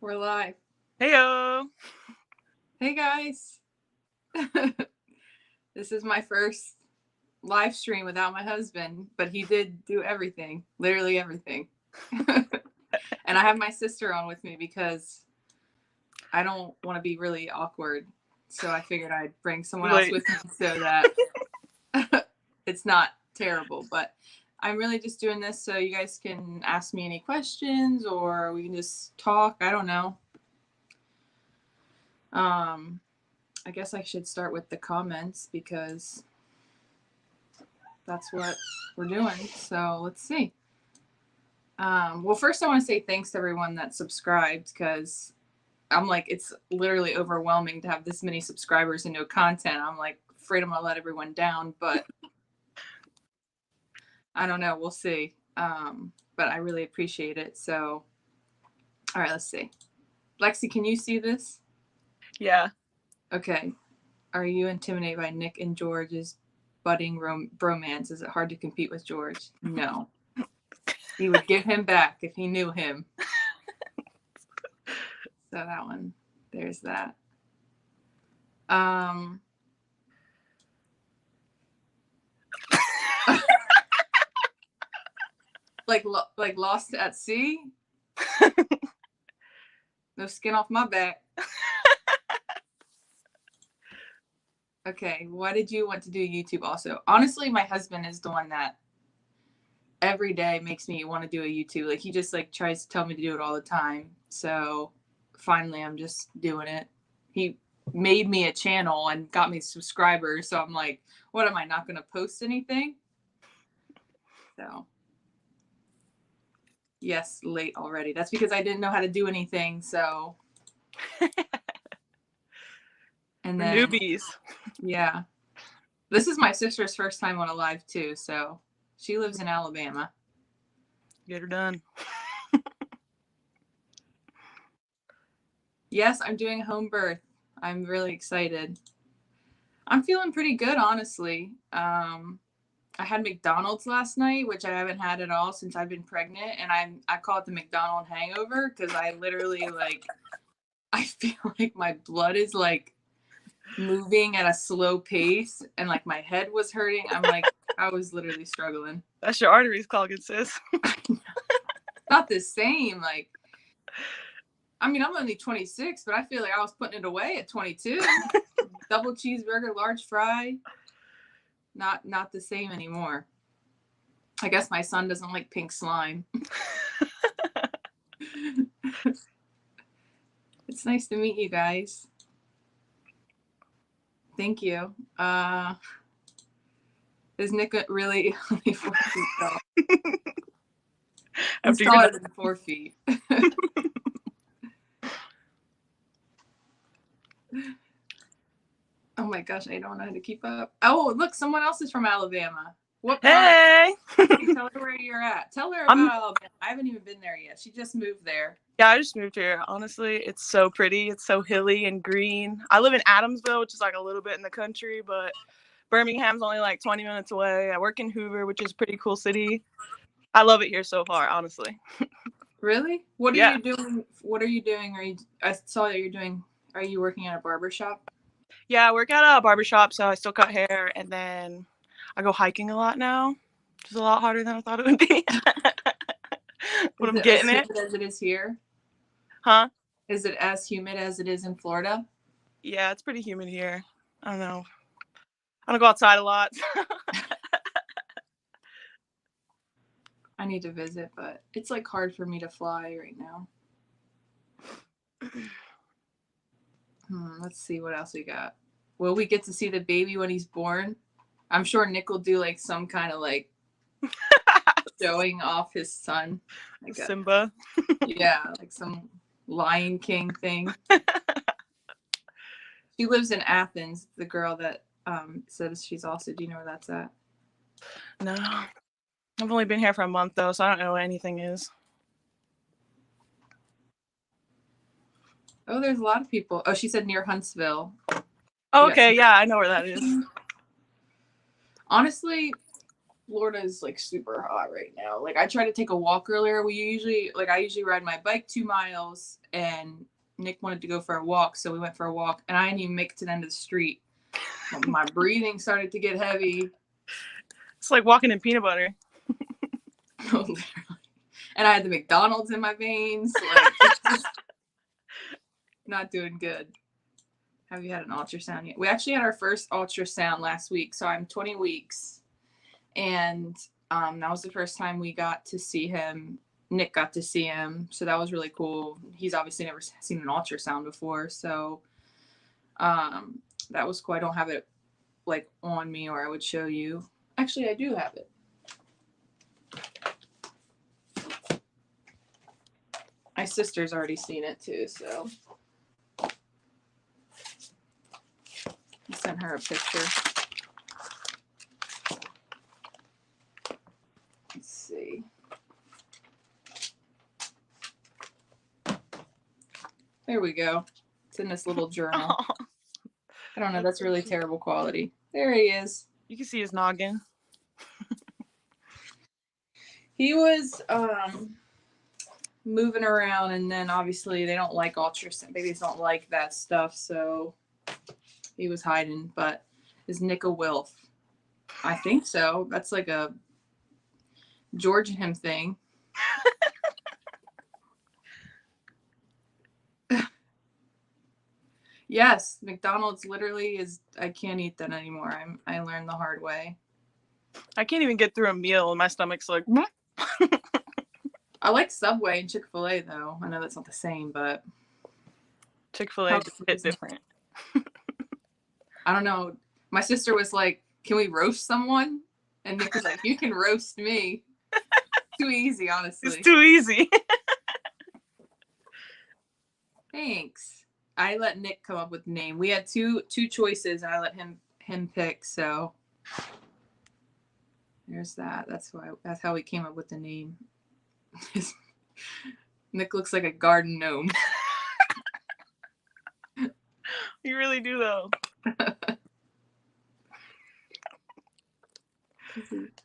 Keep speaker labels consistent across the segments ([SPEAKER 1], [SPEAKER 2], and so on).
[SPEAKER 1] We're live.
[SPEAKER 2] Heyo.
[SPEAKER 1] Hey guys. This is my first live stream without my husband, but he did do everything, literally everything. And I have my sister on with me because I don't want to be really awkward. So I figured I'd bring someone else with me so that it's not terrible. But I'm really just doing this so you guys can ask me any questions or we can just talk. I don't know. I guess I should start with the comments because that's what we're doing. So let's see. Well, first I want to say thanks to everyone that subscribed because I'm like, it's literally overwhelming to have this many subscribers and no content. I'm like afraid I'm going to let everyone down, but I don't know. We'll see. But I really appreciate it. So, all right, let's see. Lexi, can you see this?
[SPEAKER 2] Yeah.
[SPEAKER 1] Okay. Are you intimidated by Nick and George's budding bromance? Is it hard to compete with George? No. He would give him back if he knew him. So that one, there's that. like lost at sea? No skin off my back. Okay, why did you want to do YouTube also? Honestly, my husband is the one that every day makes me want to do a YouTube. Like he just like tries to tell me to do it all the time. So finally I'm just doing it. He made me a channel and got me subscribers. So I'm like, what am I not going to post anything? So yes, late already. That's because I didn't know how to do anything. So and then
[SPEAKER 2] newbies.
[SPEAKER 1] Yeah. This is my sister's first time on a live too, so she lives in Alabama.
[SPEAKER 2] Get her done.
[SPEAKER 1] Yes, I'm doing a home birth. I'm really excited. I'm feeling pretty good, honestly. I had McDonald's last night, which I haven't had at all since I've been pregnant, and I call it the McDonald hangover because I literally I feel like my blood is like moving at a slow pace and like my head was hurting. I'm like, I was literally struggling.
[SPEAKER 2] That's your arteries clogging, sis.
[SPEAKER 1] Not the same. Like, I mean, I'm only 26, but I feel like I was putting it away at 22. Double cheeseburger, large fry. Not the same anymore. I guess my son doesn't like pink slime. It's nice to meet you guys. Thank you. Is Nick really only 4 feet tall? He's taller than 4 feet. Oh my gosh, I don't know how to keep up. Oh, look, someone else is from Alabama. What part?
[SPEAKER 2] Hey!
[SPEAKER 1] Tell her where you're at. Tell her about Alabama. I haven't even been there yet. She just moved there.
[SPEAKER 2] Yeah, I just moved here. Honestly, it's so pretty. It's so hilly and green. I live in Adamsville, which is like a little bit in the country, but Birmingham's only like 20 minutes away. I work in Hoover, which is a pretty cool city. I love it here so far, honestly.
[SPEAKER 1] Really? What are you doing? What are you doing? I saw that you're doing. Are you working at a barbershop?
[SPEAKER 2] Yeah, I work at a barbershop, so I still cut hair, and then I go hiking a lot now, which is a lot harder than I thought it would be. But I'm getting it.
[SPEAKER 1] As it is here?
[SPEAKER 2] Huh?
[SPEAKER 1] Is it as humid as it is in Florida?
[SPEAKER 2] Yeah, it's pretty humid here. I don't know. I don't go outside a lot.
[SPEAKER 1] I need to visit, but it's like hard for me to fly right now. Let's see what else we got. Will we get to see the baby when he's born? I'm sure Nick will do like some kind of like showing off his son. Like
[SPEAKER 2] Simba.
[SPEAKER 1] Yeah, like some Lion King thing. She lives in Athens, the girl that says she's also, do you know where that's at?
[SPEAKER 2] No. I've only been here for a month though, so I don't know what anything is.
[SPEAKER 1] Oh, there's a lot of people. Oh, she said near Huntsville.
[SPEAKER 2] Oh, okay, yeah, I know where that is.
[SPEAKER 1] Honestly, Florida is like super hot right now. Like I tried to take a walk earlier. I usually ride my bike 2 miles, and Nick wanted to go for a walk, so we went for a walk, and I didn't even make it to the end of the street. My breathing started to get heavy.
[SPEAKER 2] It's like walking in peanut butter.
[SPEAKER 1] Literally. And I had the McDonald's in my veins. Like, it's just not doing good. Have you had an ultrasound yet? We actually had our first ultrasound last week, so I'm 20 weeks. And that was the first time we got to see him. Nick got to see him, so that was really cool. He's obviously never seen an ultrasound before, so that was cool. I don't have it like on me, or I would show you. Actually, I do have it. My sister's already seen it too, so I sent her a picture. Let's see. There we go. It's in this little journal. I don't know. That's really terrible quality. There he is.
[SPEAKER 2] You can see his noggin.
[SPEAKER 1] He was moving around, and then obviously they don't like ultrasound. Babies don't like that stuff, so he was hiding. But is Nick a wilf? I think so. That's like a George and him thing. Yes, McDonald's literally is. I can't eat that anymore. I learned the hard way.
[SPEAKER 2] I can't even get through a meal, and my stomach's like.
[SPEAKER 1] I like Subway and Chick-fil-A though. I know that's not the same, but
[SPEAKER 2] Chick-fil-A is a bit different.
[SPEAKER 1] I don't know. My sister was like, "Can we roast someone?" And Nick was like, "You can roast me." Too easy, honestly.
[SPEAKER 2] It's too easy.
[SPEAKER 1] Thanks. I let Nick come up with the name. We had two choices, and I let him pick. So there's that. That's how we came up with the name. Nick looks like a garden gnome.
[SPEAKER 2] You really do, though.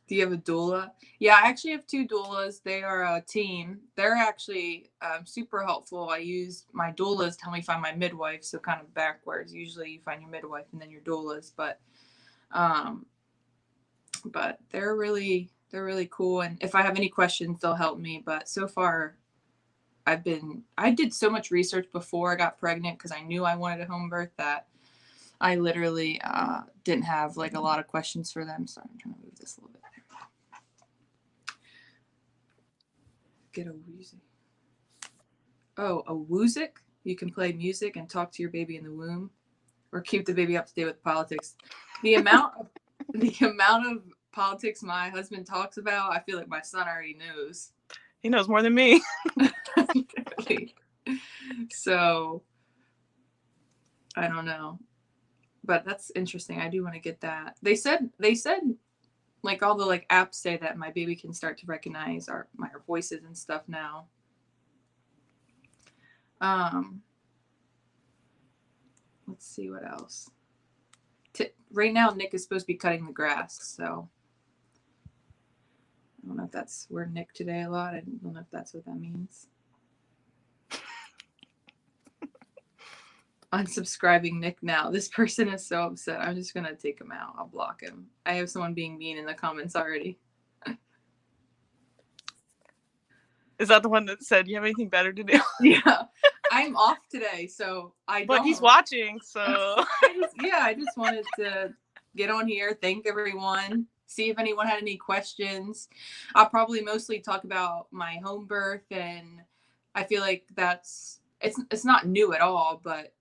[SPEAKER 1] Do you have a doula? Yeah, I actually have 2 doulas. They are a team. They're actually super helpful. I use my doulas to help me find my midwife, so kind of backwards. Usually you find your midwife and then your doulas, but they're really cool. And if I have any questions, they'll help me. But so far, I did so much research before I got pregnant because I knew I wanted a home birth that I literally didn't have like a lot of questions for them. So I'm trying to move this a little bit. Get a woozy. Oh, a woozic? You can play music and talk to your baby in the womb, or keep the baby up to date with politics. The amount of politics my husband talks about, I feel like my son already knows.
[SPEAKER 2] He knows more than me.
[SPEAKER 1] So I don't know. But that's interesting. I do want to get that. They said like all the like apps say that my baby can start to recognize our voices and stuff now. Let's see what else. Right now Nick is supposed to be cutting the grass, so I don't know if that's where Nick today a lot. I don't know if that's what that means. Unsubscribing Nick now. This person is so upset. I'm just gonna take him out. I'll block him. I have someone being mean in the comments already.
[SPEAKER 2] Is that the one that said you have anything better to do?
[SPEAKER 1] Yeah, I'm off today, so I don't.
[SPEAKER 2] But he's watching, so
[SPEAKER 1] I just wanted to get on here, thank everyone, see if anyone had any questions. I'll probably mostly talk about my home birth, and I feel like it's not new at all, but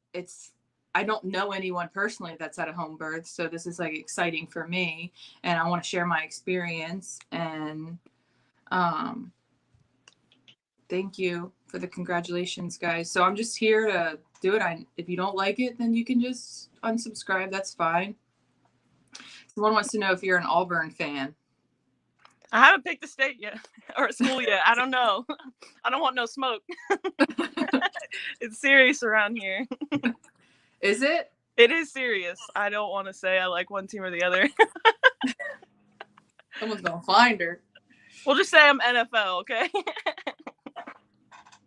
[SPEAKER 1] I don't know anyone personally that's had a home birth, so this is like exciting for me, and I want to share my experience. And thank you for the congratulations, guys. So I'm just here to do it. If you don't like it, then you can just unsubscribe. That's fine. Someone wants to know if you're an Auburn fan.
[SPEAKER 2] I haven't picked a state yet or a school yet. I don't know. I don't want no smoke. It's serious around here.
[SPEAKER 1] Is it?
[SPEAKER 2] It is serious. I don't want to say I like one team or the other.
[SPEAKER 1] Someone's gonna find her.
[SPEAKER 2] We'll just say I'm NFL, okay?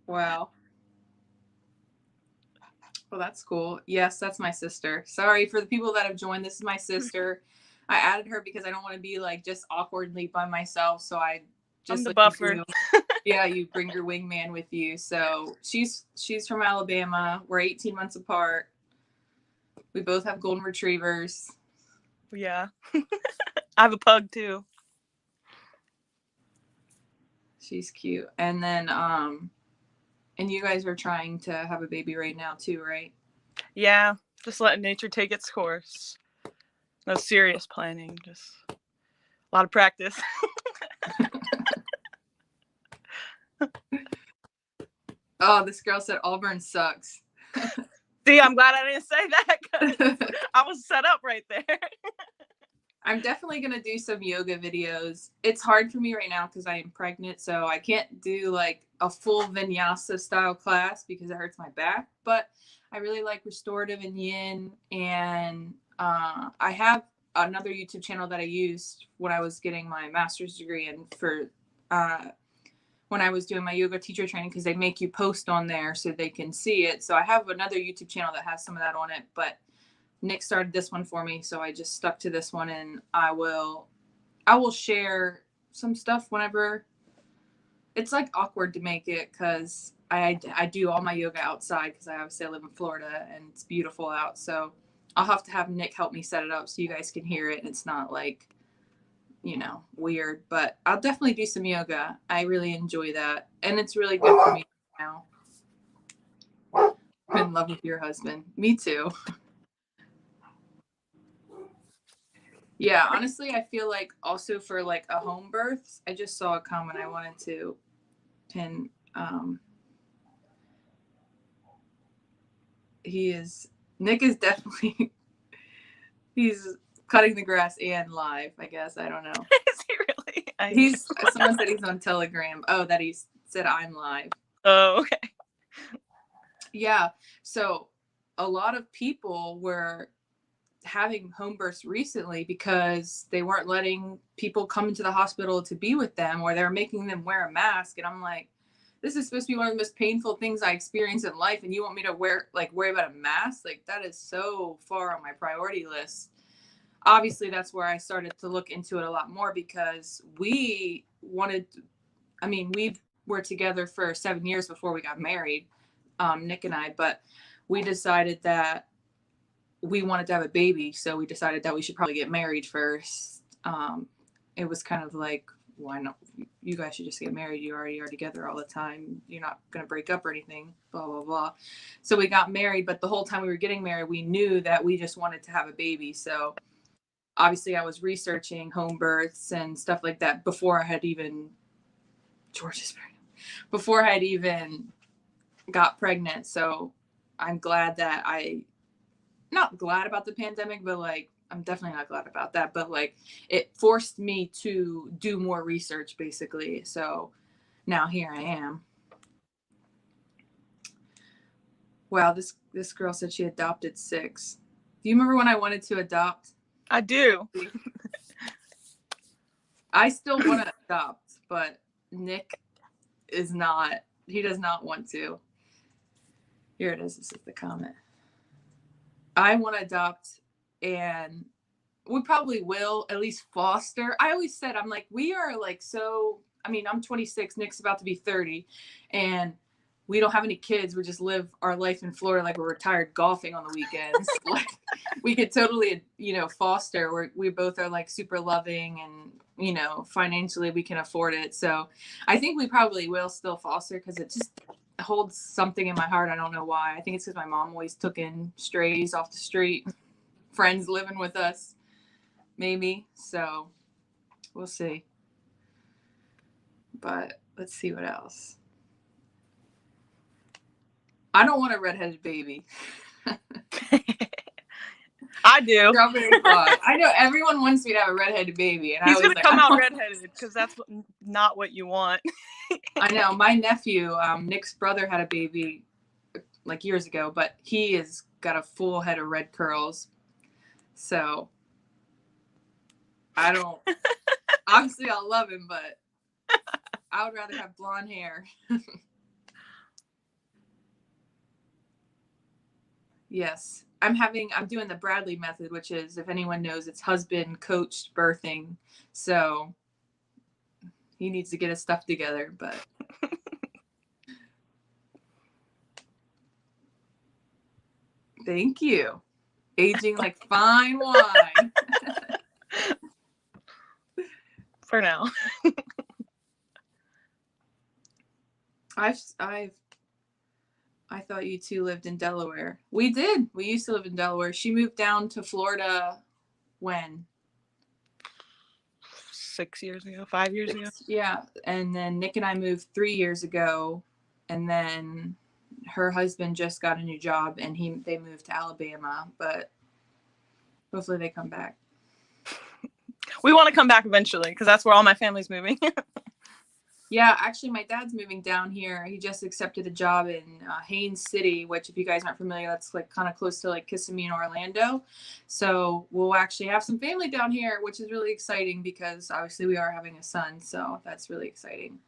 [SPEAKER 1] Wow. Well, that's cool. Yes, that's my sister. Sorry for the people that have joined. This is my sister. I added her because I don't want to be like just awkwardly by myself. So I just
[SPEAKER 2] I'm the
[SPEAKER 1] like
[SPEAKER 2] buffer.
[SPEAKER 1] yeah, you bring your wingman with you. So she's from Alabama. We're 18 months apart. We both have golden retrievers.
[SPEAKER 2] Yeah. I have a pug too.
[SPEAKER 1] She's cute. And then and you guys are trying to have a baby right now too, right?
[SPEAKER 2] Yeah, just letting nature take its course. No serious planning, just a lot of practice.
[SPEAKER 1] Oh, this girl said Auburn sucks.
[SPEAKER 2] See, I'm glad I didn't say that because I was set up right there.
[SPEAKER 1] I'm definitely going to do some yoga videos. It's hard for me right now because I am pregnant, so I can't do like a full vinyasa style class because it hurts my back. But I really like restorative and yin. And I have another YouTube channel that I used when I was getting my master's degree and for when I was doing my yoga teacher training because they make you post on there so they can see it. So I have another YouTube channel that has some of that on it, but Nick started this one for me, so I just stuck to this one, and I will share some stuff whenever. It's like awkward to make it because I do all my yoga outside because I obviously live in Florida and it's beautiful out. So I'll have to have Nick help me set it up so you guys can hear it and it's not like, you know, weird. But I'll definitely do some yoga. I really enjoy that, and it's really good for me now. I'm in love with your husband. Me too. Yeah, honestly, I feel like also for like a home birth, I just saw a comment I wanted to pin. Nick is definitely, he's cutting the grass and live, I guess. I don't know.
[SPEAKER 2] Is he really?
[SPEAKER 1] Someone said he's on Telegram. Oh, that he said I'm live.
[SPEAKER 2] Oh, okay.
[SPEAKER 1] Yeah. So a lot of people were having home births recently because they weren't letting people come into the hospital to be with them, or they were making them wear a mask. And I'm like, this is supposed to be one of the most painful things I experience in life, and you want me to worry about a mask? Like, that is so far on my priority list. Obviously, that's where I started to look into it a lot more because we were together for 7 years before we got married, Nick and I, but we decided that we wanted to have a baby, so we decided that we should probably get married first. It was kind of like, why not? You guys should just get married. You already are together all the time. You're not going to break up or anything, blah, blah, blah. So we got married, but the whole time we were getting married, we knew that we just wanted to have a baby. So obviously I was researching home births and stuff like that before I had even got pregnant. So I'm glad that not glad about the pandemic, but like, I'm definitely not glad about that, but like it forced me to do more research basically. So now here I am. Wow. This girl said she adopted 6. Do you remember when I wanted to adopt?
[SPEAKER 2] I do.
[SPEAKER 1] I still want to adopt, but Nick he does not want to. Here it is. This is the comment. I want to adopt, and we probably will at least foster. I always said, I'm like, we are like, so, I mean, I'm 26, Nick's about to be 30, and we don't have any kids. We just live our life in Florida like we're retired golfing on the weekends. Like, we could totally, foster. We both are like super loving, and, financially we can afford it. So I think we probably will still foster because it just holds something in my heart. I don't know why. I think it's because my mom always took in strays off the street, friends living with us, maybe. So we'll see. But let's see what else. I don't want a redheaded baby.
[SPEAKER 2] I do.
[SPEAKER 1] Strawberry Blonde. I know everyone wants me to have a redheaded baby, and
[SPEAKER 2] he's gonna come out redheaded because that's not what you want.
[SPEAKER 1] I know. My nephew, Nick's brother, had a baby like years ago, but he has got a full head of red curls. So I Obviously, I'll love him, but I would rather have blonde hair. Yes. I'm doing the Bradley method, which is, if anyone knows, it's husband coached birthing. So he needs to get his stuff together, but. Thank you. Aging like fine wine.
[SPEAKER 2] For now.
[SPEAKER 1] I thought you two lived in Delaware. We did. We used to live in Delaware. She moved down to Florida when?
[SPEAKER 2] 6 years ago, 5 years ago.
[SPEAKER 1] Yeah. And then Nick and I moved 3 years ago. And then her husband just got a new job and they moved to Alabama, but hopefully they come back.
[SPEAKER 2] We want to come back eventually because that's where all my family's moving.
[SPEAKER 1] Yeah, actually, my dad's moving down here. He just accepted a job in Haines City, which, if you guys aren't familiar, that's like kind of close to like Kissimmee and Orlando. So we'll actually have some family down here, which is really exciting because obviously we are having a son. So that's really exciting.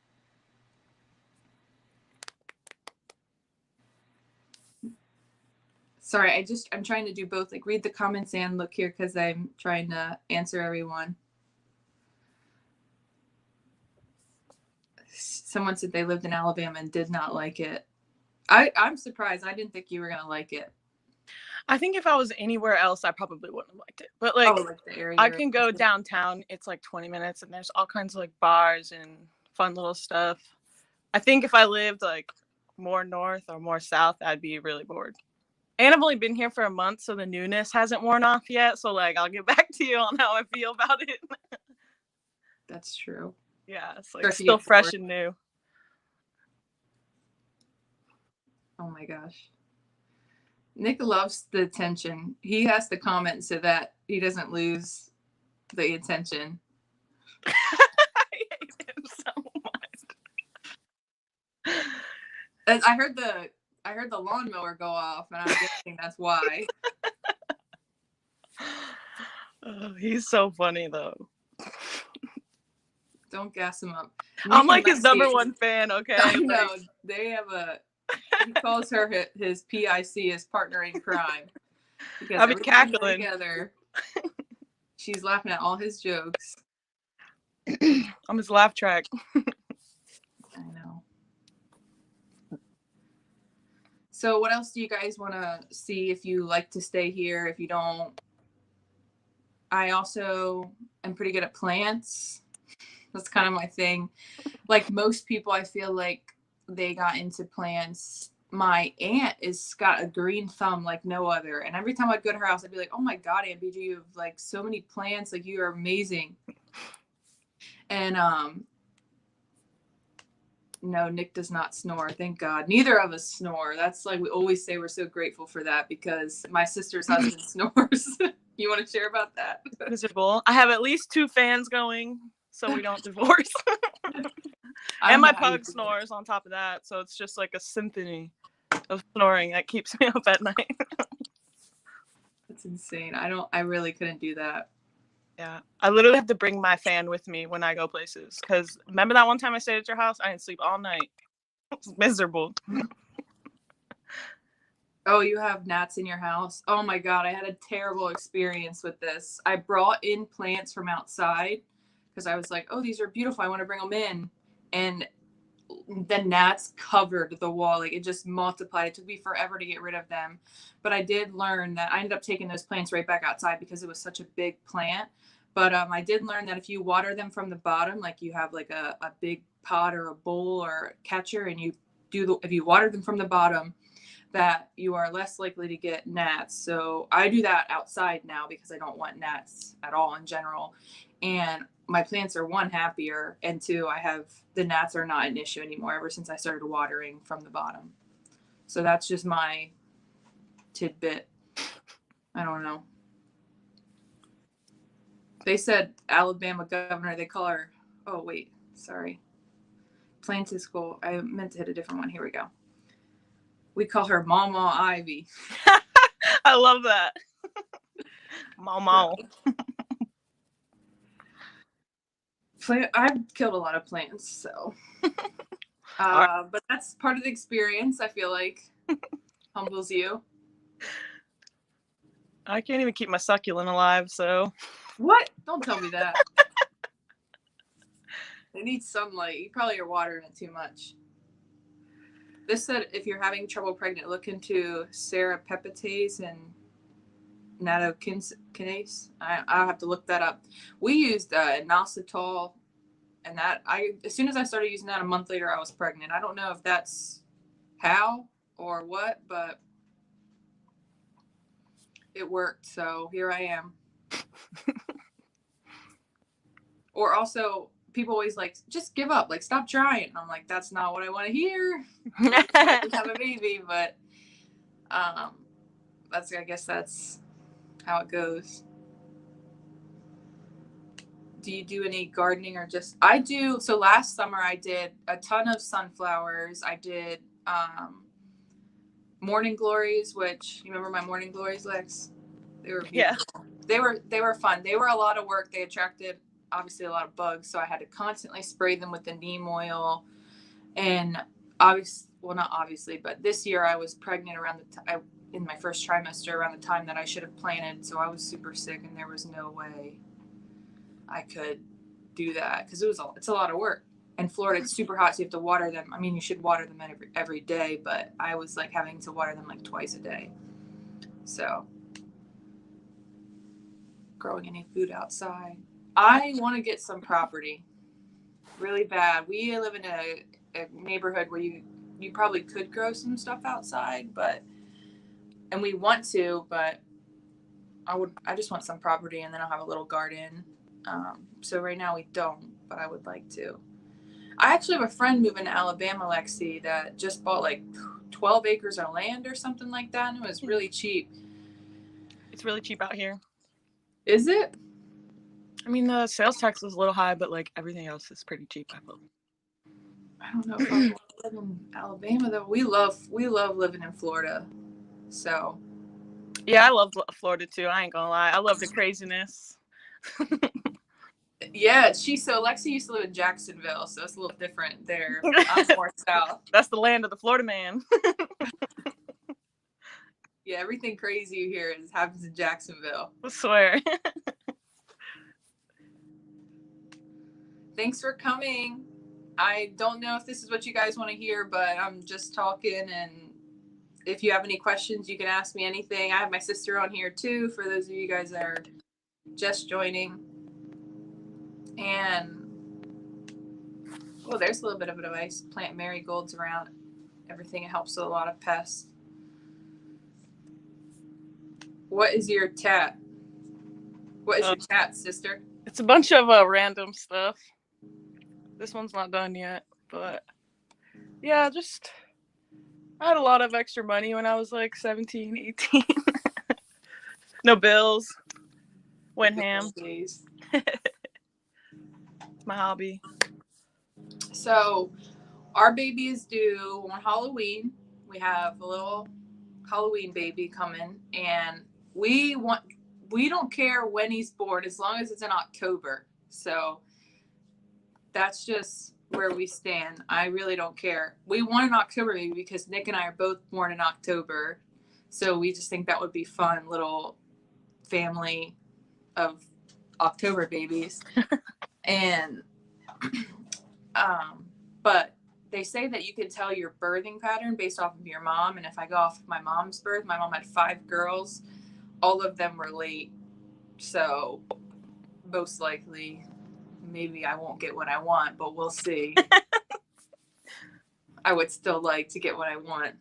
[SPEAKER 1] Sorry, I'm trying to do both, like read the comments and look here because I'm trying to answer everyone. Someone said they lived in Alabama and did not like it. I'm surprised. I didn't think you were going to like it.
[SPEAKER 2] I think if I was anywhere else, I probably wouldn't have liked it. But like,
[SPEAKER 1] the area
[SPEAKER 2] I can go downtown. It's like 20 minutes and there's all kinds of like bars and fun little stuff. I think if I lived like more north or more south, I'd be really bored. And I've only been here for a month, so the newness hasn't worn off yet. So like, I'll get back to you on how I feel about it.
[SPEAKER 1] That's true.
[SPEAKER 2] Yeah, it's like still fresh and new.
[SPEAKER 1] Oh my gosh. Nick loves the attention. He has to comment so that he doesn't lose the attention.
[SPEAKER 2] I hate him so much.
[SPEAKER 1] And I heard the lawnmower go off, and I'm guessing that's why.
[SPEAKER 2] Oh, he's so funny though.
[SPEAKER 1] Don't gas him up.
[SPEAKER 2] I'm like his number one fan, okay?
[SPEAKER 1] I know. They have he calls her his PIC, his partner in crime. Because
[SPEAKER 2] I've been cackling.
[SPEAKER 1] Together, she's laughing at all his jokes.
[SPEAKER 2] I'm his laugh track.
[SPEAKER 1] I know. So what else do you guys want to see? If you like to stay here, if you don't. I also am pretty good at plants. That's kind of my thing. Like most people, I feel like they got into plants. My aunt got a green thumb like no other. And every time I'd go to her house, I'd be like, oh my God, Aunt BG, you have like so many plants. Like you are amazing. And no, Nick does not snore. Thank God. Neither of us snore. That's like we always say we're so grateful for that because my sister's husband snores. You want to share about that?
[SPEAKER 2] Miserable. I have at least 2 fans going so we don't divorce. And my pug snores on top of that. So it's just like a symphony of snoring that keeps me up at night.
[SPEAKER 1] That's insane. I really couldn't do that.
[SPEAKER 2] Yeah. I literally have to bring my fan with me when I go places. Because remember that one time I stayed at your house? I didn't sleep all night. It was miserable.
[SPEAKER 1] Oh, you have gnats in your house? Oh my God, I had a terrible experience with this. I brought in plants from outside because I was like, oh, these are beautiful. I want to bring them in. And the gnats covered the wall. Like it just multiplied. It took me forever to get rid of them. But I did learn that I ended up taking those plants right back outside because it was such a big plant. But I did learn that if you water them from the bottom, like you have like a big pot or a bowl or a catcher, and if you water them from the bottom, that you are less likely to get gnats. So I do that outside now because I don't want gnats at all in general. And my plants are 1, happier, and 2, the gnats are not an issue anymore ever since I started watering from the bottom. So that's just my tidbit. I don't know. They said Alabama governor, they call her, oh wait, sorry. Plantical. I meant to hit a different one. Here we go. We call her Mama Ivy.
[SPEAKER 2] I love that. Mama.
[SPEAKER 1] I've killed a lot of plants, so. But that's part of the experience, I feel like. Humbles you.
[SPEAKER 2] I can't even keep my succulent alive, so.
[SPEAKER 1] What? Don't tell me that. They need sunlight. You probably are watering it too much. This said if you're having trouble pregnant, look into serrapeptase and nattokinase. I'll have to look that up. We used inositol, and that as soon as I started using that, a month later I was pregnant. I don't know if that's how or what, but it worked. So here I am. Or also, people always like, just give up, like stop trying. And I'm like, that's not what I want to hear. Just have a baby, but I guess that's how it goes. Do you do any gardening or just? I do. So last summer I did a ton of sunflowers. I did morning glories, which you remember my morning glories, Lex? They were beautiful. Yeah. They were fun. They were a lot of work. They attracted obviously a lot of bugs, so I had to constantly spray them with the neem oil. And not obviously, but this year I was pregnant around in my first trimester, around the time that I should have planted. So I was super sick, and there was no way I could do that because it's a lot of work. In Florida, it's super hot, so you have to water them. I mean, you should water them every day, but I was like having to water them like twice a day. So, growing any food outside. I want to get some property really bad. We live in a neighborhood where you probably could grow some stuff outside, and we want to, but I just want some property, and then I'll have a little garden. So right now we don't, but I would like to. I actually have a friend moving to Alabama, Lexi, that just bought like 12 acres of land or something like that, and it was really cheap.
[SPEAKER 2] It's really cheap out here.
[SPEAKER 1] Is it?
[SPEAKER 2] I mean, the sales tax is a little high, but like everything else is pretty cheap, I believe.
[SPEAKER 1] I don't know if I want to live in Alabama though. We love living in Florida. So.
[SPEAKER 2] Yeah, I love Florida too. I ain't gonna lie. I love the craziness.
[SPEAKER 1] Yeah, Lexi used to live in Jacksonville, so it's a little different there. I'm more south.
[SPEAKER 2] That's the land of the Florida man.
[SPEAKER 1] Yeah, everything crazy you hear happens in Jacksonville.
[SPEAKER 2] I swear.
[SPEAKER 1] Thanks for coming. I don't know if this is what you guys want to hear, but I'm just talking, and if you have any questions, you can ask me anything. I have my sister on here too, for those of you guys that are just joining. And there's a little bit of advice. Plant marigolds around everything. It helps with a lot of pests. What is your tat? What is your tat, sister?
[SPEAKER 2] It's a bunch of random stuff. This one's not done yet, but yeah, I had a lot of extra money when I was like 17, 18. No bills. Went ham. It's my hobby.
[SPEAKER 1] So our baby is due on Halloween. We have a little Halloween baby coming, and we don't care when he's born as long as it's in October. So that's just where we stand. I really don't care. We want an October baby because Nick and I are both born in October. So we just think that would be fun, little family of October babies. And but they say that you can tell your birthing pattern based off of your mom. And if I go off of my mom's birth, my mom had 5 girls. All of them were late. So most likely, maybe I won't get what I want, but we'll see. I would still like to get what I want.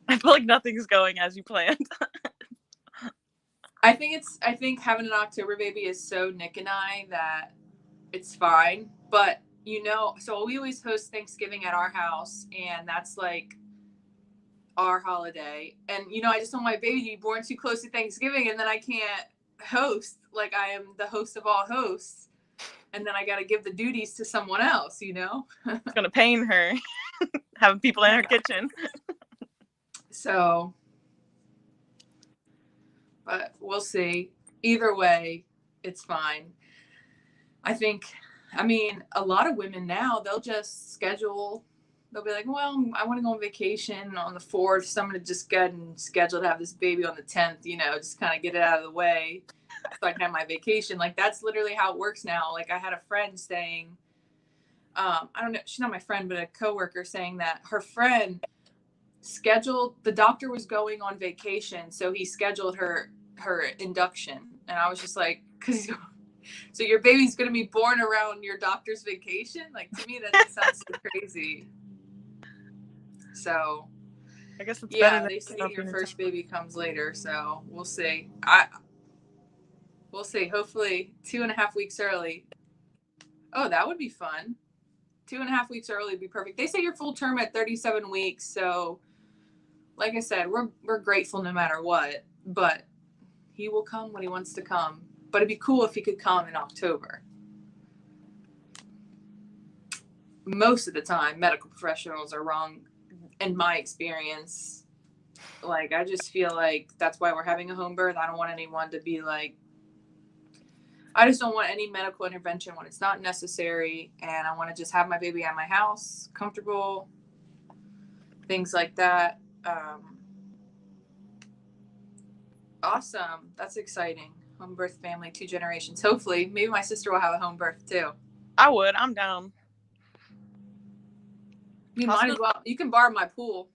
[SPEAKER 2] I feel like nothing's going as you planned.
[SPEAKER 1] I think having an October baby is so Nick and I that it's fine. But so we always host Thanksgiving at our house, and that's like our holiday. And I just don't want my baby to be born too close to Thanksgiving, and then I can't host. Like, I am the host of all hosts, and then I got to give the duties to someone else.
[SPEAKER 2] It's gonna pain her having people in her kitchen.
[SPEAKER 1] So, but we'll see. Either way, it's fine. I think I mean, a lot of women now, they'll just schedule, they'll be like, well, I want to go on vacation on the 4th, so I'm going to just get and schedule to have this baby on the 10th, you know, just kind of get it out of the way so I can have my vacation. Like, that's literally how it works now. Like, I had a friend saying, I don't know, she's not my friend, but a coworker saying that her friend scheduled, the doctor was going on vacation, so he scheduled her induction. And I was just like, so your baby's going to be born around your doctor's vacation? Like, to me, that just sounds so crazy. So,
[SPEAKER 2] I guess it's
[SPEAKER 1] yeah,
[SPEAKER 2] better than
[SPEAKER 1] they say your
[SPEAKER 2] something
[SPEAKER 1] first
[SPEAKER 2] to-
[SPEAKER 1] baby comes later. So we'll see. We'll see. Hopefully 2.5 weeks early. Oh, that would be fun. 2.5 weeks early would be perfect. They say you're full term at 37 weeks. So, like I said, we're grateful no matter what. But he will come when he wants to come. But it'd be cool if he could come in October. Most of the time, medical professionals are wrong, in my experience. Like, I just feel like that's why we're having a home birth. I don't want anyone to be like, I just don't want any medical intervention when it's not necessary. And I want to just have my baby at my house, comfortable, things like that. Awesome. That's exciting. Home birth family, 2 generations. Hopefully, maybe my sister will have a home birth too.
[SPEAKER 2] I would. I'm down.
[SPEAKER 1] You might as well. You can borrow my pool.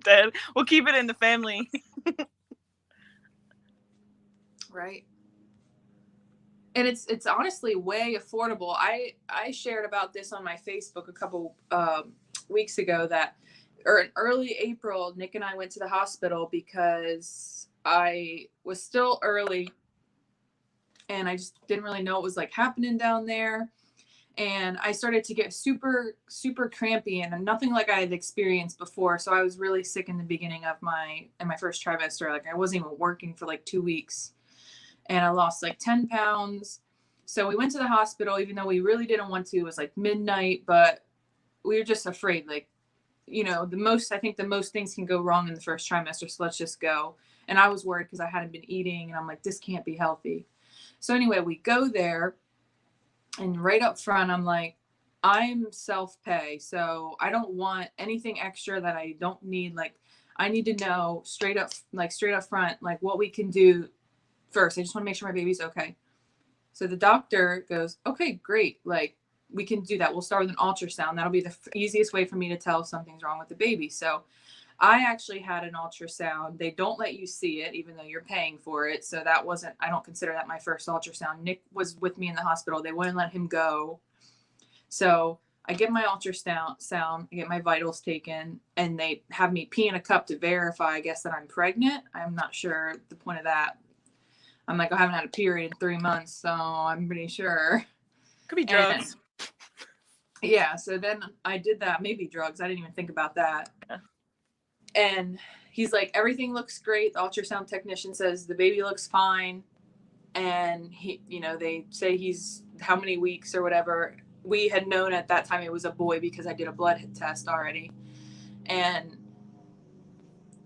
[SPEAKER 2] Dead. We'll keep it in the family.
[SPEAKER 1] Right. And it's honestly way affordable. I shared about this on my Facebook a couple weeks ago or in early April, Nick and I went to the hospital because I was still early and I just didn't really know what was like happening down there. And I started to get super, super crampy and nothing like I had experienced before. So I was really sick in the beginning of my first trimester. Like, I wasn't even working for like 2 weeks and I lost like 10 pounds. So we went to the hospital, even though we really didn't want to. It was like midnight, but we were just afraid, like, you know, I think the most things can go wrong in the first trimester. So let's just go. And I was worried because I hadn't been eating and I'm like, this can't be healthy. So anyway, we go there and right up front, I'm like, I'm self-pay. So I don't want anything extra that I don't need. Like, I need to know straight up front, like what we can do first. I just want to make sure my baby's okay. So the doctor goes, okay, great. Like, we can do that. We'll start with an ultrasound. That'll be the easiest way for me to tell if something's wrong with the baby. So I actually had an ultrasound. They don't let you see it, even though you're paying for it. So I don't consider that my first ultrasound. Nick was with me in the hospital. They wouldn't let him go. So I get my ultrasound, I get my vitals taken, and they have me pee in a cup to verify, I guess, that I'm pregnant. I'm not sure the point of that. I'm like, I haven't had a period in 3 months, so I'm pretty sure.
[SPEAKER 2] Could be drugs.
[SPEAKER 1] Yeah, so then I did that. Maybe drugs. I didn't even think about that. Yeah. And he's like, everything looks great. The ultrasound technician says the baby looks fine. And he, you know, they say he's how many weeks or whatever. We had known at that time it was a boy because I did a blood test already. And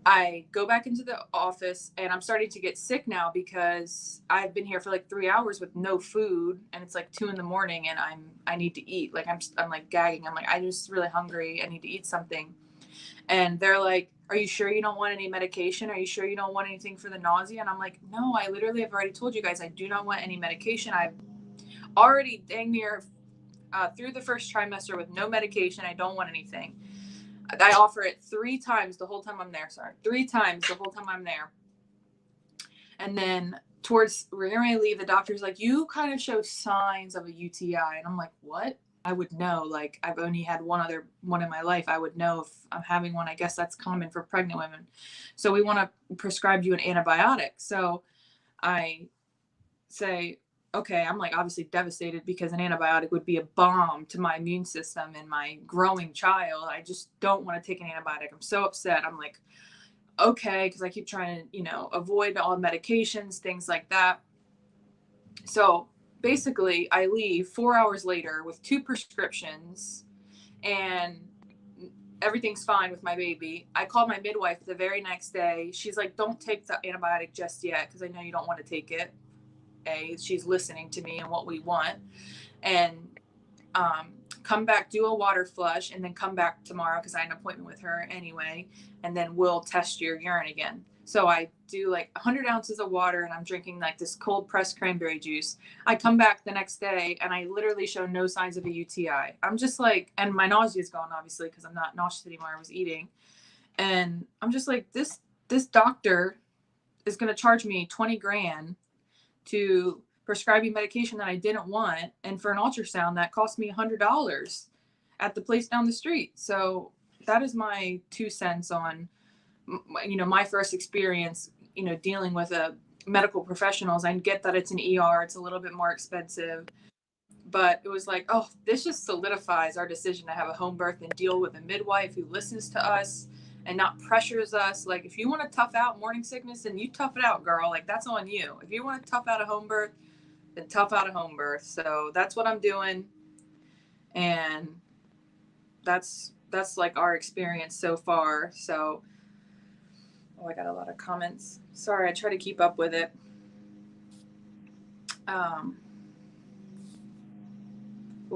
[SPEAKER 1] I go back into the office and I'm starting to get sick now because I've been here for like 3 hours with no food and it's like 2 a.m. and I need to eat. Like I'm like gagging. I'm like, I'm just really hungry. I need to eat something. And they're like, are you sure you don't want any medication? Are you sure you don't want anything for the nausea? And I'm like, no, I literally have already told you guys, I do not want any medication. I've already dang near through the first trimester with no medication. I don't want anything. I offer it 3 times the whole time I'm there. 3 times the whole time I'm there. And then we're going to leave, the doctor's like, you kind of show signs of a UTI. And I'm like, what? I would know. Like, I've only had one in my life. I would know if I'm having one. I guess that's common for pregnant women. So we want to prescribe you an antibiotic. So I say, okay, I'm like obviously devastated because an antibiotic would be a bomb to my immune system and my growing child. I just don't want to take an antibiotic. I'm so upset. I'm like, okay, because I keep trying to, you know, avoid all medications, things like that. So basically, I leave 4 hours later with 2 prescriptions and everything's fine with my baby. I called my midwife the very next day. She's like, don't take the antibiotic just yet because I know you don't want to take it. She's listening to me and what we want. And come back, do a water flush, and then come back tomorrow because I had an appointment with her anyway, and then we'll test your urine again. So I do like 100 ounces of water, and I'm drinking like this cold pressed cranberry juice. I come back the next day and I literally show no signs of a UTI. I'm just like, and my nausea is gone obviously because I'm not nauseous anymore. I was eating, and I'm just like, this doctor is going to charge me 20 grand to prescribe me medication that I didn't want, and for an ultrasound that cost me $100 at the place down the street. So that is my 2 cents on, you know, my first experience, you know, dealing with a medical professionals. I get that it's an ER, it's a little bit more expensive, but it was like, oh, this just solidifies our decision to have a home birth and deal with a midwife who listens to us and not pressures us. Like, if you want to tough out morning sickness, then you tough it out, girl. Like, that's on you. If you want to tough out a home birth, then tough out a home birth. So that's what I'm doing. And that's like our experience so far. So, oh, I got a lot of comments. Sorry, I try to keep up with it. Oh,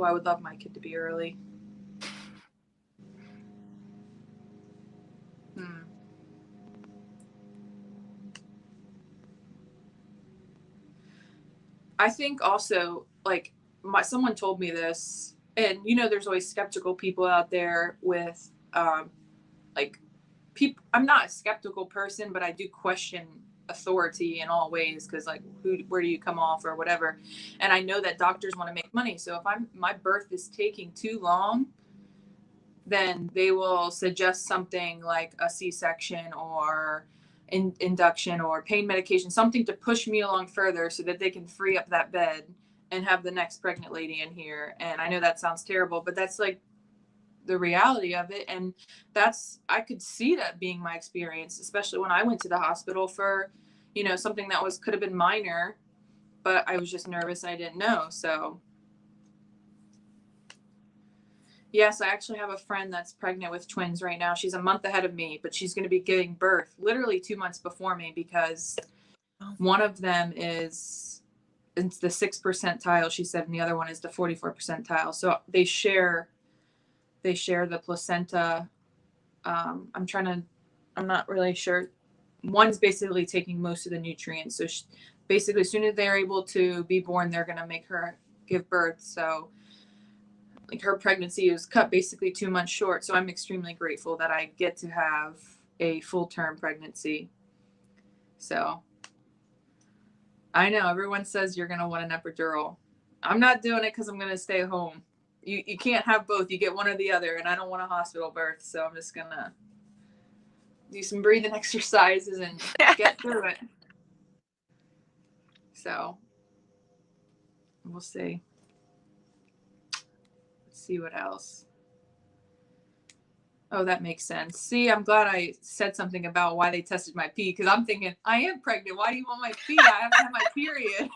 [SPEAKER 1] I would love my kid to be early. I think also, like, someone told me this, and you know, there's always skeptical people out there with, like, people. I'm not a skeptical person, but I do question authority in all ways because, like, where do you come off or whatever? And I know that doctors want to make money, so if my birth is taking too long, then they will suggest something like a C-section or induction or pain medication, something to push me along further so that they can free up that bed and have the next pregnant lady in here. And I know that sounds terrible, but that's like the reality of it. And I could see that being my experience, especially when I went to the hospital for, you know, something that could have been minor, but I was just nervous. I didn't know. So yes, I actually have a friend that's pregnant with twins right now. She's a month ahead of me, but she's going to be giving birth literally 2 months before me because one of them it's the 6th percentile, she said, and the other one is the 44th percentile. So they share the placenta. I'm not really sure. One's basically taking most of the nutrients. So basically, as soon as they're able to be born, they're going to make her give birth. So, like, her pregnancy was cut basically 2 months short. So I'm extremely grateful that I get to have a full-term pregnancy. So I know everyone says you're going to want an epidural. I'm not doing it because I'm going to stay home. You can't have both. You get one or the other, and I don't want a hospital birth. So I'm just going to do some breathing exercises and get through it. So we'll see. See what else. Oh, that makes sense. See, I'm glad I said something about why they tested my pee, because I'm thinking, I am pregnant. Why do you want my pee? I haven't had my period.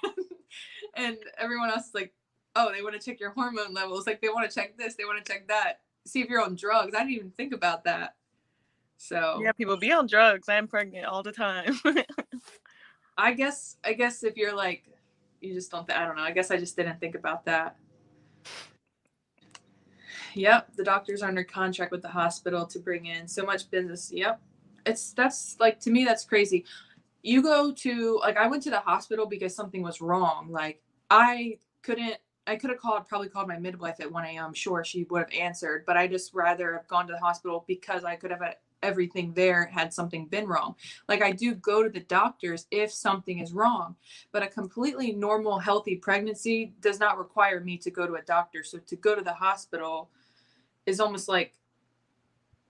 [SPEAKER 1] And everyone else is like, oh, they want to check your hormone levels. Like, they want to check this, they want to check that. See if you're on drugs. I didn't even think about that. So
[SPEAKER 2] yeah, people be on drugs. I'm pregnant all the time.
[SPEAKER 1] I guess if you're like, you just don't, I don't know. I guess I just didn't think about that. Yep, the doctors are under contract with the hospital to bring in so much business. Yep. That's like, to me, that's crazy. You go to, like, I went to the hospital because something was wrong. Like, I could have probably called my midwife at 1 a.m. Sure, she would have answered, but I just rather have gone to the hospital because I could have had everything there had something been wrong. Like, I do go to the doctors if something is wrong, but a completely normal, healthy pregnancy does not require me to go to a doctor. So to go to the hospital is almost like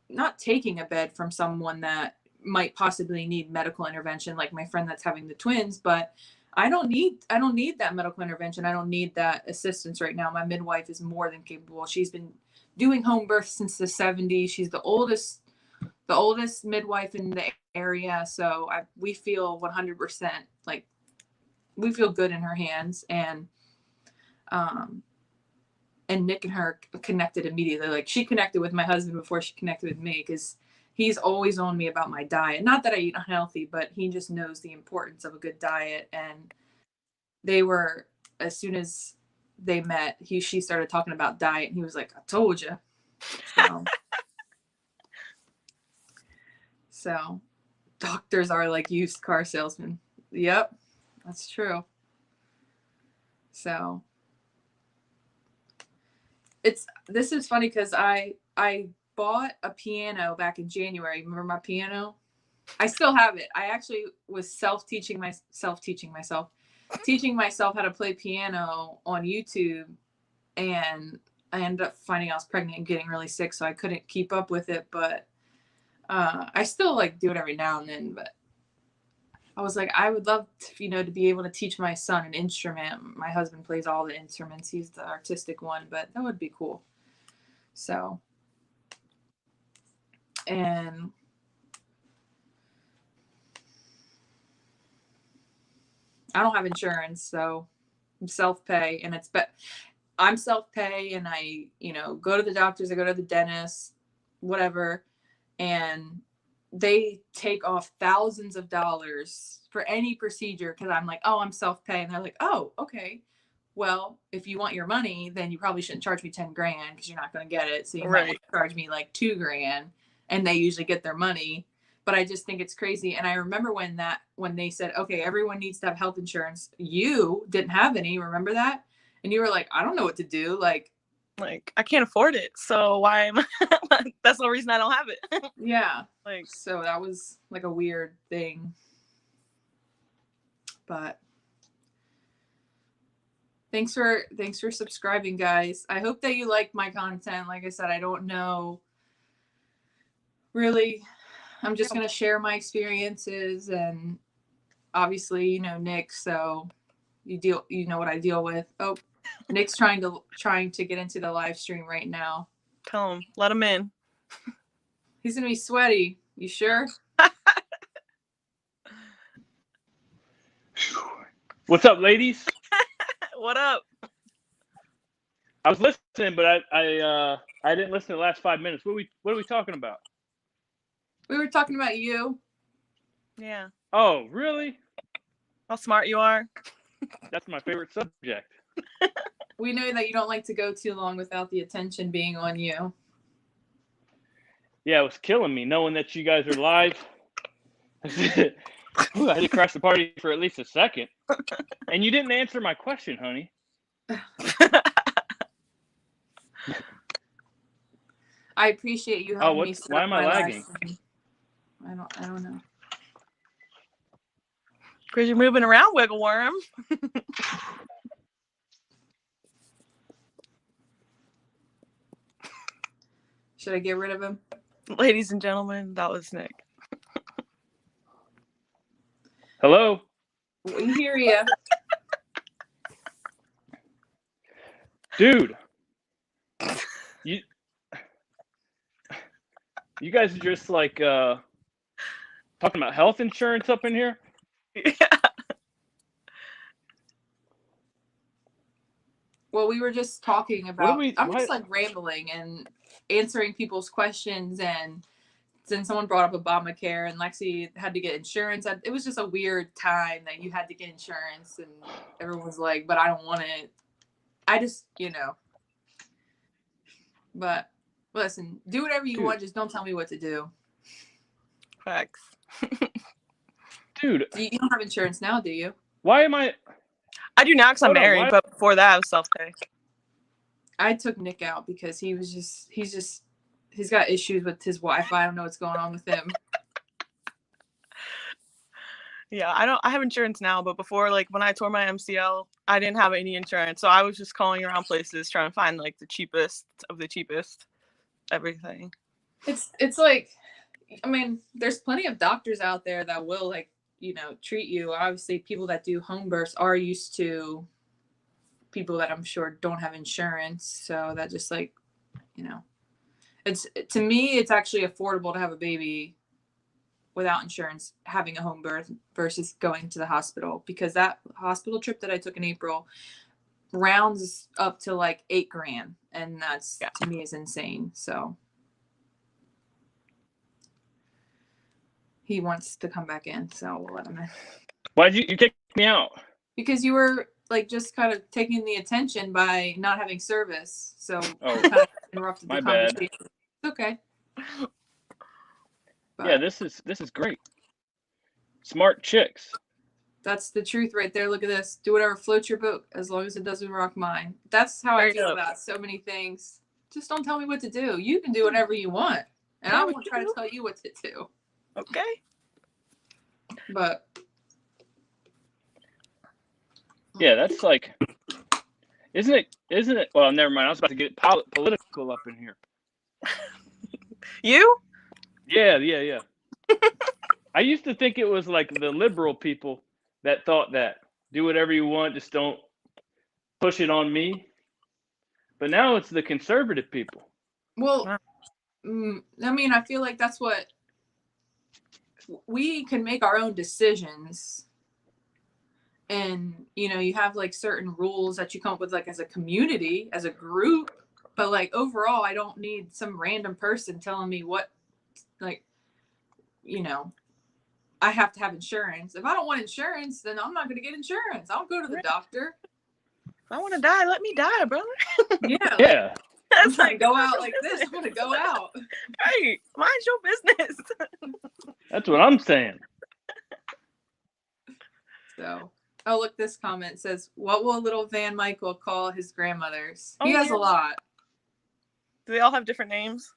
[SPEAKER 1] not taking a bed from someone that might possibly need medical intervention, like my friend that's having the twins. But I don't need that medical intervention. I don't need that assistance right now. My midwife is more than capable. She's been doing home birth since the 70s. She's the oldest midwife in the area. So we feel 100% like we feel good in her hands. And Nick and her connected immediately. Like, she connected with my husband before she connected with me because he's always on me about my diet. Not that I eat unhealthy, but he just knows the importance of a good diet. And they were, as soon as they met, she started talking about diet, and he was like, I told you. So doctors are like used car salesmen. Yep, that's true. So this is funny because I bought a piano back in January. Remember my piano? I still have it. I actually was teaching myself how to play piano on YouTube, and I ended up finding I was pregnant and getting really sick, so I couldn't keep up with it. But I still like do it every now and then. But I was like, I would love to, to be able to teach my son an instrument. My husband plays all the instruments. He's the artistic one, but that would be cool. So, and I don't have insurance, so I'm self-pay, and I'm self-pay, and I, go to the doctors, I go to the dentist, whatever, and they take off thousands of dollars for any procedure because I'm like, oh, I'm self-pay, and they're like, oh, okay. Well, if you want your money, then you probably shouldn't charge me 10 grand because you're not going to get it. So you might charge me like 2 grand, and they usually get their money. But I just think it's crazy. And I remember when they said, okay, everyone needs to have health insurance. You didn't have any. Remember that? And you were like, I don't know what to do. Like
[SPEAKER 2] I can't afford it. So why am I? That's the reason I don't have it.
[SPEAKER 1] Yeah. So that was like a weird thing. But thanks for subscribing, guys. I hope that you like my content. Like I said, I don't know really. I'm just going to share my experiences, and obviously, Nick, so you know what I deal with. Oh, Nick's trying to get into the live stream right now.
[SPEAKER 2] Tell him, let him in.
[SPEAKER 1] He's going to be sweaty. You sure?
[SPEAKER 3] What's up, ladies?
[SPEAKER 2] What up?
[SPEAKER 3] I was listening, but I didn't listen to the last 5 minutes. What are we talking about?
[SPEAKER 1] We were talking about you.
[SPEAKER 2] Yeah.
[SPEAKER 3] Oh, really?
[SPEAKER 2] How smart you are.
[SPEAKER 3] That's my favorite subject.
[SPEAKER 1] We know that you don't like to go too long without the attention being on you.
[SPEAKER 3] Yeah, it was killing me knowing that you guys are live. Ooh, I had to crash the party for at least a second. And you didn't answer my question, honey.
[SPEAKER 1] I appreciate you helping me.
[SPEAKER 3] Why am I lagging?
[SPEAKER 1] I don't know.
[SPEAKER 2] Because you're moving around, wiggle worm.
[SPEAKER 1] Should I get rid of him?
[SPEAKER 2] Ladies and gentlemen, that was Nick.
[SPEAKER 3] Hello?
[SPEAKER 1] We hear you.
[SPEAKER 3] Dude. You guys are just like talking about health insurance up in here?
[SPEAKER 2] Yeah.
[SPEAKER 1] Well, we were just talking about just like rambling and answering people's questions, and then someone brought up Obamacare, and Lexi had to get insurance. It was just a weird time that you had to get insurance, and everyone was like, but I don't want it. I just, But listen, do whatever you want. Just don't tell me what to do.
[SPEAKER 2] Facts.
[SPEAKER 3] Dude.
[SPEAKER 1] You don't have insurance now, do you?
[SPEAKER 3] Why am I
[SPEAKER 2] do now because I'm married, but before that I was self-pay.
[SPEAKER 1] I took Nick out because he's got issues with his Wi-Fi. I don't know what's going on with him.
[SPEAKER 2] Yeah, I have insurance now, but before, like when I tore my MCL, I didn't have any insurance. So I was just calling around places trying to find like the cheapest of the cheapest everything.
[SPEAKER 1] It's like, I mean, there's plenty of doctors out there that will like, treat you. Obviously, people that do home births are used to people that I'm sure don't have insurance. So that just like, to me, it's actually affordable to have a baby without insurance, having a home birth versus going to the hospital, because that hospital trip that I took in April rounds up to like $8 grand. And that's to me is insane. So he wants to come back in, so we'll let him in.
[SPEAKER 3] Why'd you kick me out?
[SPEAKER 1] Because you were like just kind of taking the attention by not having service. So
[SPEAKER 3] Oh,
[SPEAKER 1] kind of interrupted
[SPEAKER 3] my
[SPEAKER 1] the
[SPEAKER 3] bad.
[SPEAKER 1] conversation. It's okay. But
[SPEAKER 3] Yeah, this is great. Smart chicks.
[SPEAKER 1] that's the truth right there. Look at this. Do whatever floats your boat as long as it doesn't rock mine. That's how I
[SPEAKER 2] Straight
[SPEAKER 1] feel
[SPEAKER 2] up.
[SPEAKER 1] about so many things. Just don't tell me what to do. You can do whatever you want. And I won't try to tell you what to do.
[SPEAKER 2] Okay.
[SPEAKER 1] But
[SPEAKER 3] Yeah, that's like, isn't it? Well, never mind. I was about to get political up in here.
[SPEAKER 2] You?
[SPEAKER 3] Yeah. I used to think it was like the liberal people that thought that do whatever you want, just don't push it on me. But now it's the conservative people.
[SPEAKER 1] well, I mean, I feel like that's what we can make our own decisions. And, you know, you have like certain rules that you come up with like as a community, as a group. But like overall, I don't need some random person telling me what, like, you know, I have to have insurance. If I don't want insurance, then I'm not going to get insurance. I'll go to the doctor.
[SPEAKER 2] If I want to die, let me die, brother.
[SPEAKER 1] Yeah.
[SPEAKER 3] Yeah.
[SPEAKER 1] I'm
[SPEAKER 2] That's
[SPEAKER 1] trying to
[SPEAKER 2] like,
[SPEAKER 1] go out like this. I'm going to go out.
[SPEAKER 2] hey, mind your business.
[SPEAKER 3] That's what I'm saying.
[SPEAKER 1] So, oh, look, this comment says, what will little Van Michael call his grandmothers? He
[SPEAKER 2] Oh,
[SPEAKER 1] has
[SPEAKER 2] yeah.
[SPEAKER 1] a lot.
[SPEAKER 2] Do they all have different names?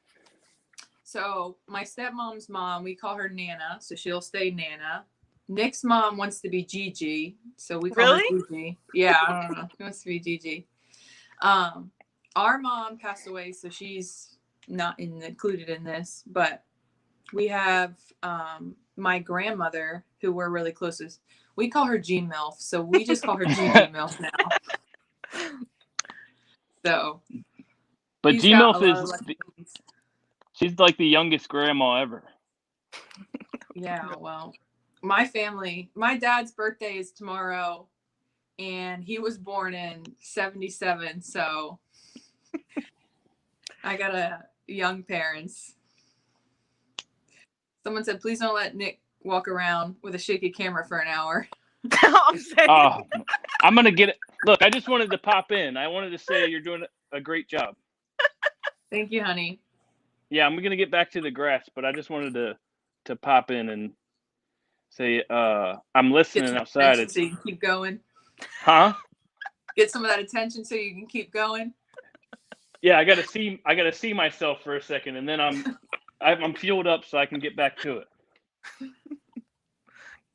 [SPEAKER 1] So my stepmom's mom, we call her Nana, so she'll stay Nana. Nick's mom wants to be Gigi, so we call her Gigi. Yeah, I don't know. She wants to be Gigi. Our mom passed away, so she's not included in this. But we have my grandmother, who we're really close with. We call her G MILF, so we just call her Gigi MILF now. So,
[SPEAKER 3] But
[SPEAKER 1] he's
[SPEAKER 3] G
[SPEAKER 1] got
[SPEAKER 3] MILF
[SPEAKER 1] a lot of
[SPEAKER 3] is
[SPEAKER 1] lucky things.
[SPEAKER 3] she's like the youngest grandma ever.
[SPEAKER 1] Yeah, well, my family, my dad's birthday is tomorrow, and he was born in 77, so I got a young parents. Someone said, please don't let Nick walk around with a shaky camera for an hour.
[SPEAKER 2] I'm saying.
[SPEAKER 3] Oh, I'm gonna get it. Look, I just wanted to pop in. I wanted to say you're doing a great job.
[SPEAKER 1] Thank you, honey.
[SPEAKER 3] Yeah, I'm gonna get back to the grass, but I just wanted to pop in and say I'm listening outside.
[SPEAKER 1] So you can keep going.
[SPEAKER 3] Huh?
[SPEAKER 1] Get some of that attention so you can keep going.
[SPEAKER 3] Yeah, I gotta see myself for a second, and then I'm fueled up so I can get back to it.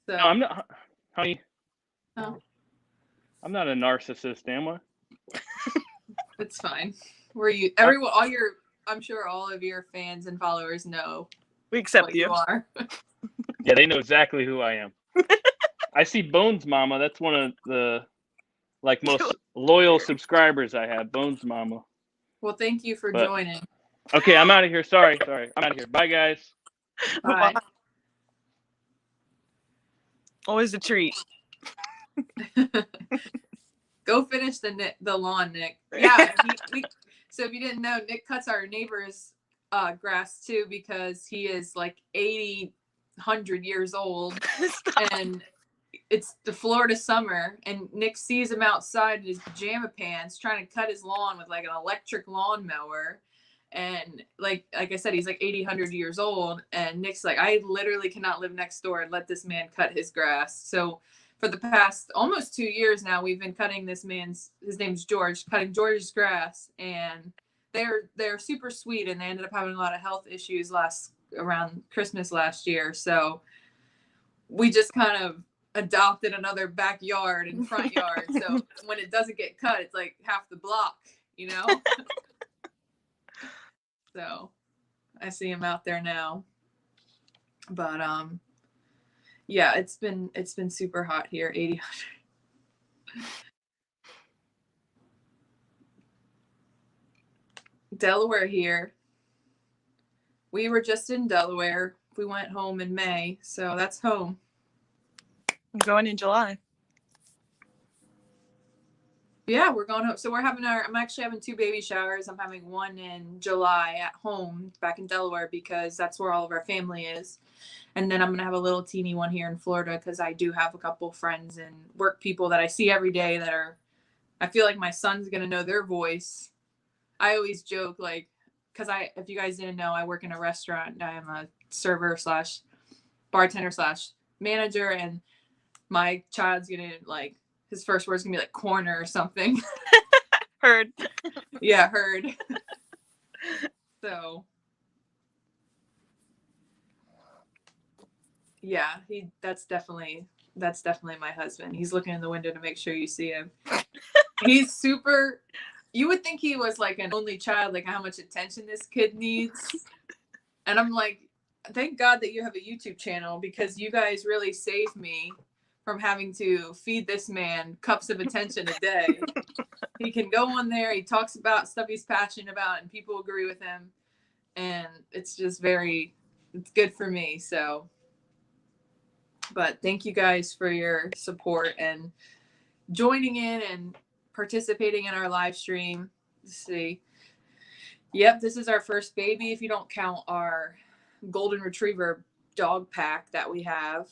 [SPEAKER 1] So,
[SPEAKER 3] No, I'm not, honey.
[SPEAKER 1] Oh.
[SPEAKER 3] I'm not a narcissist, am I?
[SPEAKER 1] It's fine. I'm sure all of your fans and followers know
[SPEAKER 2] We accept
[SPEAKER 1] what
[SPEAKER 2] you.
[SPEAKER 1] you are.
[SPEAKER 3] Yeah, they know exactly who I am. I see Bones Mama. That's one of the most loyal subscribers I have. Bones Mama.
[SPEAKER 1] Well, thank you for
[SPEAKER 3] But-
[SPEAKER 1] joining.
[SPEAKER 3] Okay, I'm out of here. Sorry. I'm out of here. Bye, guys.
[SPEAKER 1] Bye.
[SPEAKER 2] Always a treat.
[SPEAKER 1] Go finish the lawn, Nick. Yeah. So if you didn't know, Nick cuts our neighbor's grass too, because he is like 100 years old, and it's the Florida summer, and Nick sees him outside in his pajama pants trying to cut his lawn with like an electric lawnmower. And like I said, he's like 100 years old, and Nick's like, I literally cannot live next door and let this man cut his grass. So for the past almost 2 years now, we've been cutting his name's George, cutting George's grass, and they're super sweet, and they ended up having a lot of health issues around Christmas last year. So we just kind of adopted another backyard and front yard. So when it doesn't get cut, it's like half the block, you know? So I see him out there now. But yeah, it's been super hot here, 80. Delaware here. We were just in Delaware. We went home in May, so that's home.
[SPEAKER 2] I'm going in July.
[SPEAKER 1] You Yeah, we're going home. So I'm actually having 2 baby showers. I'm having one in July at home back in Delaware because that's where all of our family is. And then I'm going to have a little teeny one here in Florida because I do have a couple friends and work people that I see every day I feel like my son's going to know their voice. I always joke, like, because if you guys didn't know, I work in a restaurant. I am a server / bartender / manager, and my child's going to, like, his first word's going to be like corner or something.
[SPEAKER 2] Heard.
[SPEAKER 1] Yeah, heard. So, yeah, that's definitely my husband. He's looking in the window to make sure you see him. He's super, you would think he was like an only child, like how much attention this kid needs. And I'm like, thank God that you have a YouTube channel because you guys really saved me from having to feed this man cups of attention a day. He can go on there. He talks about stuff he's passionate about and people agree with him. And it's just it's good for me. So, but thank you guys for your support and joining in and participating in our live stream. Let's see. Yep, this is our first baby if you don't count our golden retriever dog pack that we have.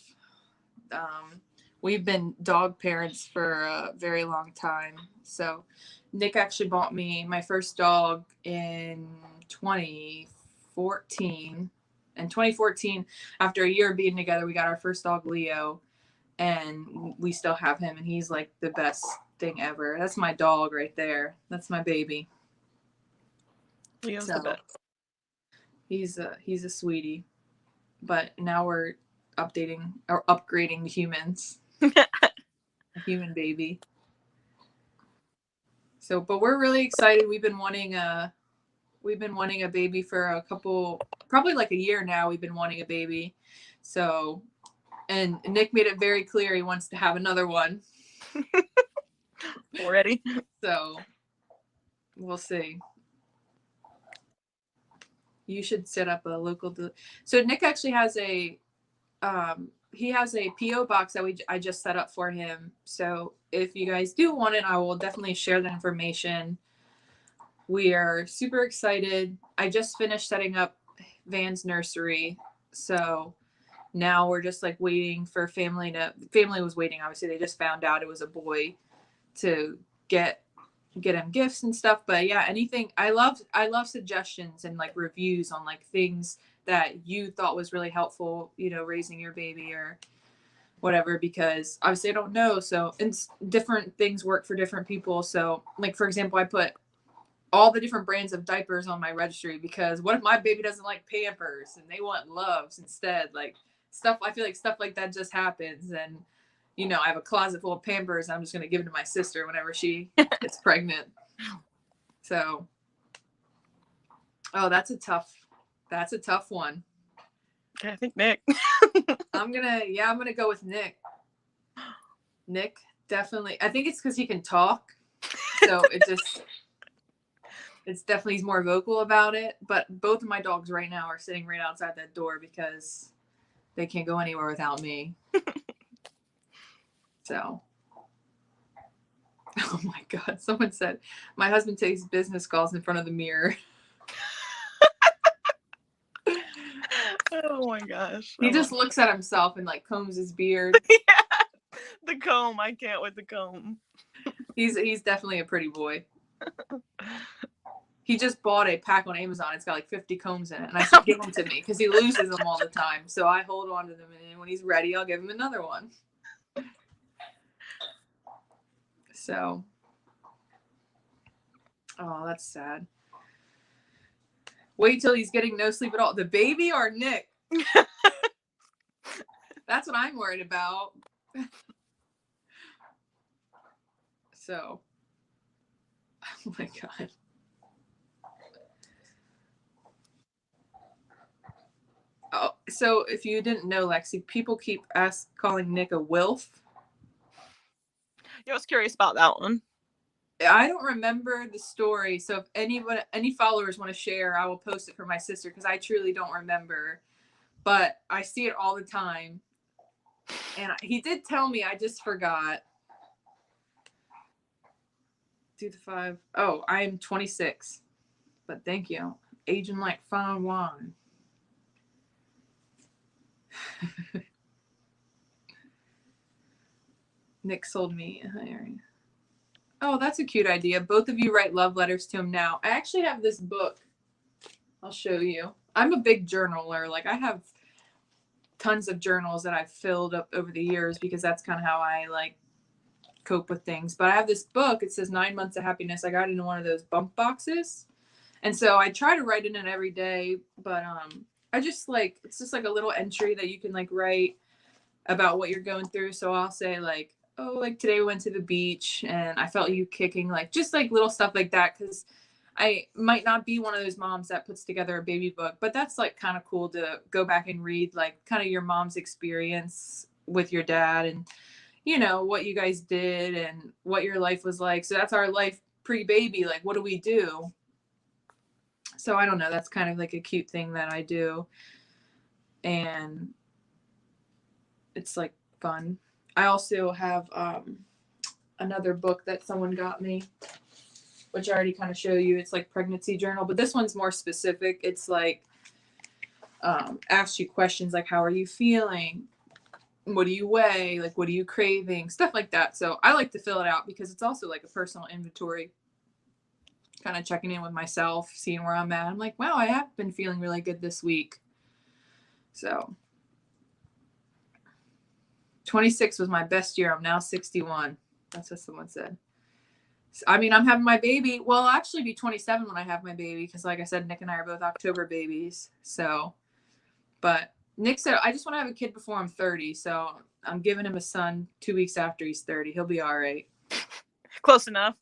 [SPEAKER 1] We've been dog parents for a very long time. So Nick actually bought me my first dog in 2014. In 2014, after a year of being together, we got our first dog, Leo, and we still have him, and he's like the best thing ever. That's my dog right there. That's my baby.
[SPEAKER 2] Leo's the best.
[SPEAKER 1] He's a sweetie. But now we're upgrading the humans. A human baby. So, but we're really excited. We've been wanting a baby for probably like a year now. We've been wanting a baby. So, and Nick made it very clear he wants to have another one.
[SPEAKER 2] Already.
[SPEAKER 1] So, we'll see. You should set up a local. So Nick actually has a PO box that I just set up for him. So if you guys do want it, I will definitely share that information. We are super excited. I just finished setting up Van's nursery. So now we're just like waiting for family was waiting. Obviously they just found out it was a boy to get him gifts and stuff. But yeah, anything. I love suggestions and like reviews on like things that you thought was really helpful, raising your baby or whatever, because obviously I don't know. So, and different things work for different people. So like, for example, I put all the different brands of diapers on my registry because what if my baby doesn't like Pampers and they want Loves instead? Like I feel like stuff like that just happens. And, I have a closet full of Pampers. I'm just going to give it to my sister whenever she gets pregnant. So, that's a tough one.
[SPEAKER 2] I think Nick.
[SPEAKER 1] I'm gonna go with Nick. Nick, definitely. I think it's because he can talk. So it's definitely, he's more vocal about it. But both of my dogs right now are sitting right outside that door because they can't go anywhere without me. So, oh my God. Someone said, my husband takes business calls in front of the mirror.
[SPEAKER 2] Oh my gosh.
[SPEAKER 1] He just looks at himself and like combs his beard.
[SPEAKER 2] Yeah. The comb. I can't with the comb.
[SPEAKER 1] He's definitely a pretty boy. He just bought a pack on Amazon. It's got like 50 combs in it. And I said, give them to me because he loses them all the time. So I hold on to them. And when he's ready, I'll give him another one. So, oh, that's sad. Wait till he's getting no sleep at all. The baby or Nick? That's what I'm worried about. So, oh my God. Oh, so if you didn't know, Lexi, people keep calling Nick a wilf.
[SPEAKER 2] Yeah, I was curious about that one.
[SPEAKER 1] I don't remember the story. So if any followers want to share, I will post it for my sister because I truly don't remember. But I see it all the time. And he did tell me, I just forgot. do the 5. Oh, I am 26. But thank you. Aging like fine wine. Nick sold me. Oh, that's a cute idea. Both of you write love letters to him now. I actually have this book. I'll show you. I'm a big journaler. Like, I have tons of journals that I've filled up over the years because that's kind of how I like cope with things. But I have this book. It says 9 Months of Happiness. I got it in one of those bump boxes. And so I try to write in it every day. But I just like, it's just like a little entry that you can like write about what you're going through. So I'll say like, oh, like today we went to the beach and I felt you kicking, like just like little stuff like that. Cause I might not be one of those moms that puts together a baby book, but that's like kind of cool to go back and read like kind of your mom's experience with your dad and, you know, what you guys did and what your life was like. So that's our life pre-baby. Like, what do we do? So I don't know. That's kind of like a cute thing that I do. And it's like fun. I also have another book that someone got me, which I already kind of show you. It's like pregnancy journal, but this one's more specific. It's like asks you questions like, how are you feeling? What do you weigh? Like, what are you craving? Stuff like that. So I like to fill it out because it's also like a personal inventory, kind of checking in with myself, seeing where I'm at. I'm like, wow, I have been feeling really good this week. So 26 was my best year. I'm now 61. That's what someone said. I mean, I'm having my baby. Well, I'll actually be 27 when I have my baby because, like I said, Nick and I are both October babies. So, but Nick said, I just want to have a kid before I'm 30. So I'm giving him a son 2 weeks after he's 30. He'll be all right.
[SPEAKER 2] Close enough.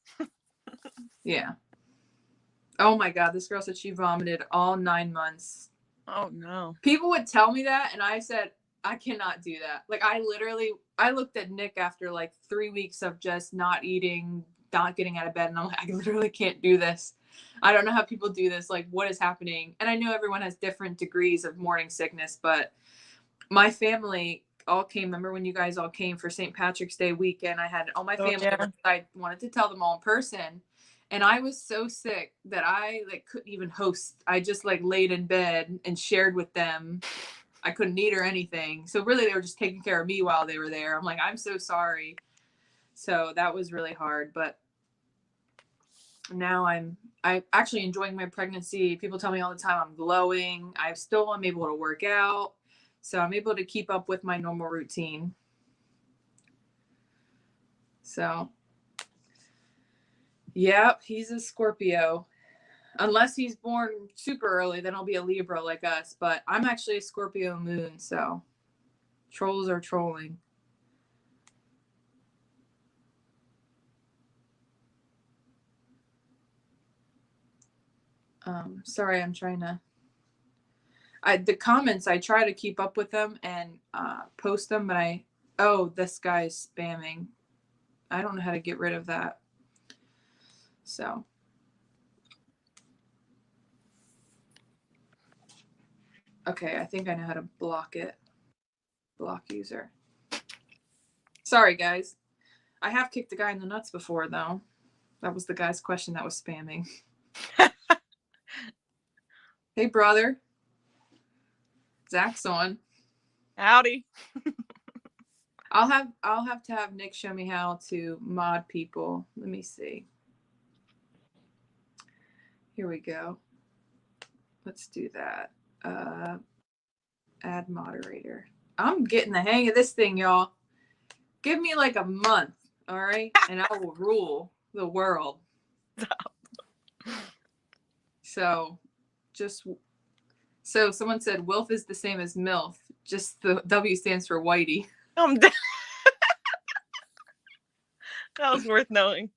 [SPEAKER 1] Yeah. Oh my God. This girl said she vomited all 9 months.
[SPEAKER 2] Oh, no.
[SPEAKER 1] People would tell me that. And I said, I cannot do that. Like, I looked at Nick after like 3 weeks of just not eating, not getting out of bed. And I'm like, I literally can't do this. I don't know how people do this. Like, what is happening? And I know everyone has different degrees of morning sickness, but my family all came. Remember when you guys all came for St. Patrick's Day weekend? I had all my family.
[SPEAKER 2] Yeah.
[SPEAKER 1] I wanted to tell them all in person. And I was so sick that I like couldn't even host. I just like laid in bed and shared with them. I couldn't eat or anything. So really they were just taking care of me while they were there. I'm like, I'm so sorry. So that was really hard. But now I'm actually enjoying my pregnancy. People tell me all the time I'm glowing. I'm able to work out. So I'm able to keep up with my normal routine. So, yep, he's a Scorpio. Unless he's born super early, then he'll be a Libra like us. But I'm actually a Scorpio moon, so trolls are trolling. Sorry, I'm trying to. The comments, I try to keep up with them and post them, but oh, this guy's spamming. I don't know how to get rid of that. So. Okay, I think I know how to block it. Block user. Sorry, guys. I have kicked a guy in the nuts before, though. That was the guy's question that was spamming. Hey, brother. Zach's on.
[SPEAKER 2] Howdy.
[SPEAKER 1] I'll have to have Nick show me how to mod people. Let me see. Here we go. Let's do that. Add moderator. I'm getting the hang of this thing, y'all. Give me like a month, all right? And I will rule the world. So someone said WILF is the same as MILF. Just the W stands for Whitey.
[SPEAKER 2] That was worth knowing.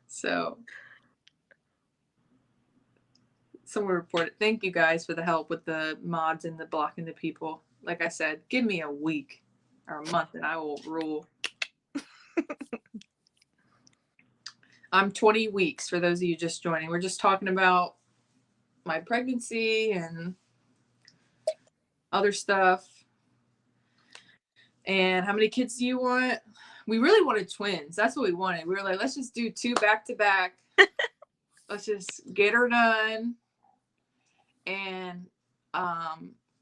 [SPEAKER 1] So someone reported, thank you guys for the help with the mods and the blocking the people. Like I said, give me a week or a month and I will rule. I'm 20 weeks for those of you just joining. We're just talking about my pregnancy and other stuff. And how many kids do you want? we really wanted twins. That's what we wanted. We were like, let's just do 2 back to back. Let's just get her done. And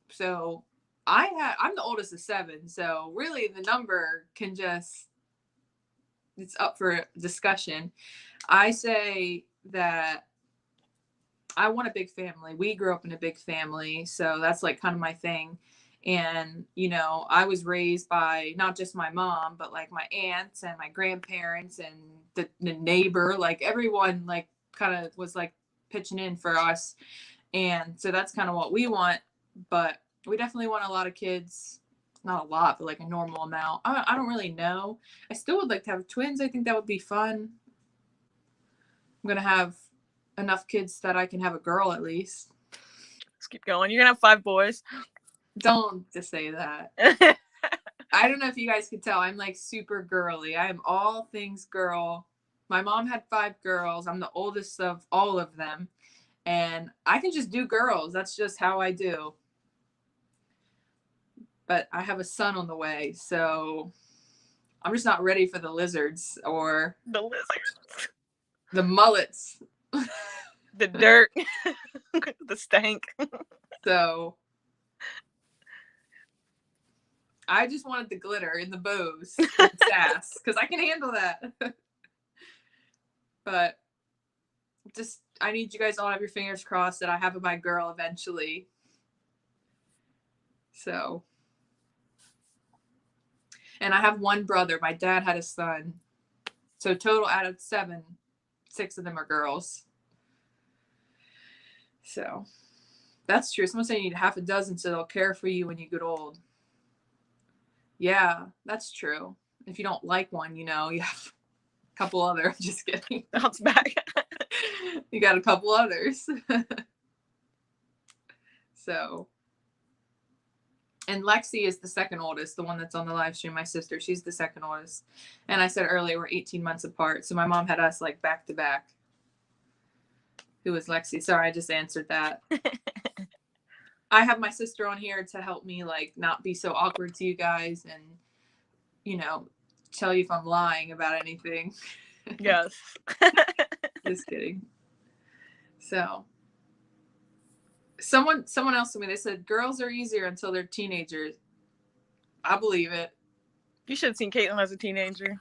[SPEAKER 1] so I'm the oldest of 7. So really the number can just, it's up for discussion. I say that I want a big family. We grew up in a big family. So that's like kind of my thing. And, you know, I was raised by not just my mom, but like my aunts and my grandparents and the neighbor, like everyone like kind of was like pitching in for us. And so that's kind of what we want. But we definitely want a lot of kids. Not a lot, but like a normal amount. I don't really know. I still would like to have twins. I think that would be fun. I'm going to have enough kids that I can have a girl at least.
[SPEAKER 2] Let's keep going. You're going to have 5 boys.
[SPEAKER 1] Don't just say that. I don't know if you guys can tell. I'm like super girly. I am all things girl. My mom had 5 girls. I'm the oldest of all of them. And I can just do girls. That's just how I do. But I have a son on the way, so I'm just not ready for the lizards or the mullets,
[SPEAKER 2] the dirt, the stank.
[SPEAKER 1] So I just wanted the glitter and the bows and sass because I can handle that. But just, I need you guys all to have your fingers crossed that I have my girl eventually. So. And I have 1 brother. My dad had a son. So total out of 7, 6 of them are girls. So that's true. Someone said you need half a dozen so they'll care for you when you get old. Yeah, that's true. If you don't like one, you know, you have a couple other. Just kidding.
[SPEAKER 2] Bounce back.
[SPEAKER 1] You got a couple others. So. And Lexi is the second oldest, the one that's on the live stream, my sister. She's the second oldest. And I said earlier, we're 18 months apart. So my mom had us like back to back. Who was Lexi? Sorry, I just answered that. I have my sister on here to help me like not be so awkward to you guys and, you know, tell you if I'm lying about anything.
[SPEAKER 2] Yes.
[SPEAKER 1] Just kidding. So. Someone else told me, they said girls are easier until they're teenagers. I believe it.
[SPEAKER 2] You should have seen Caitlin as a teenager.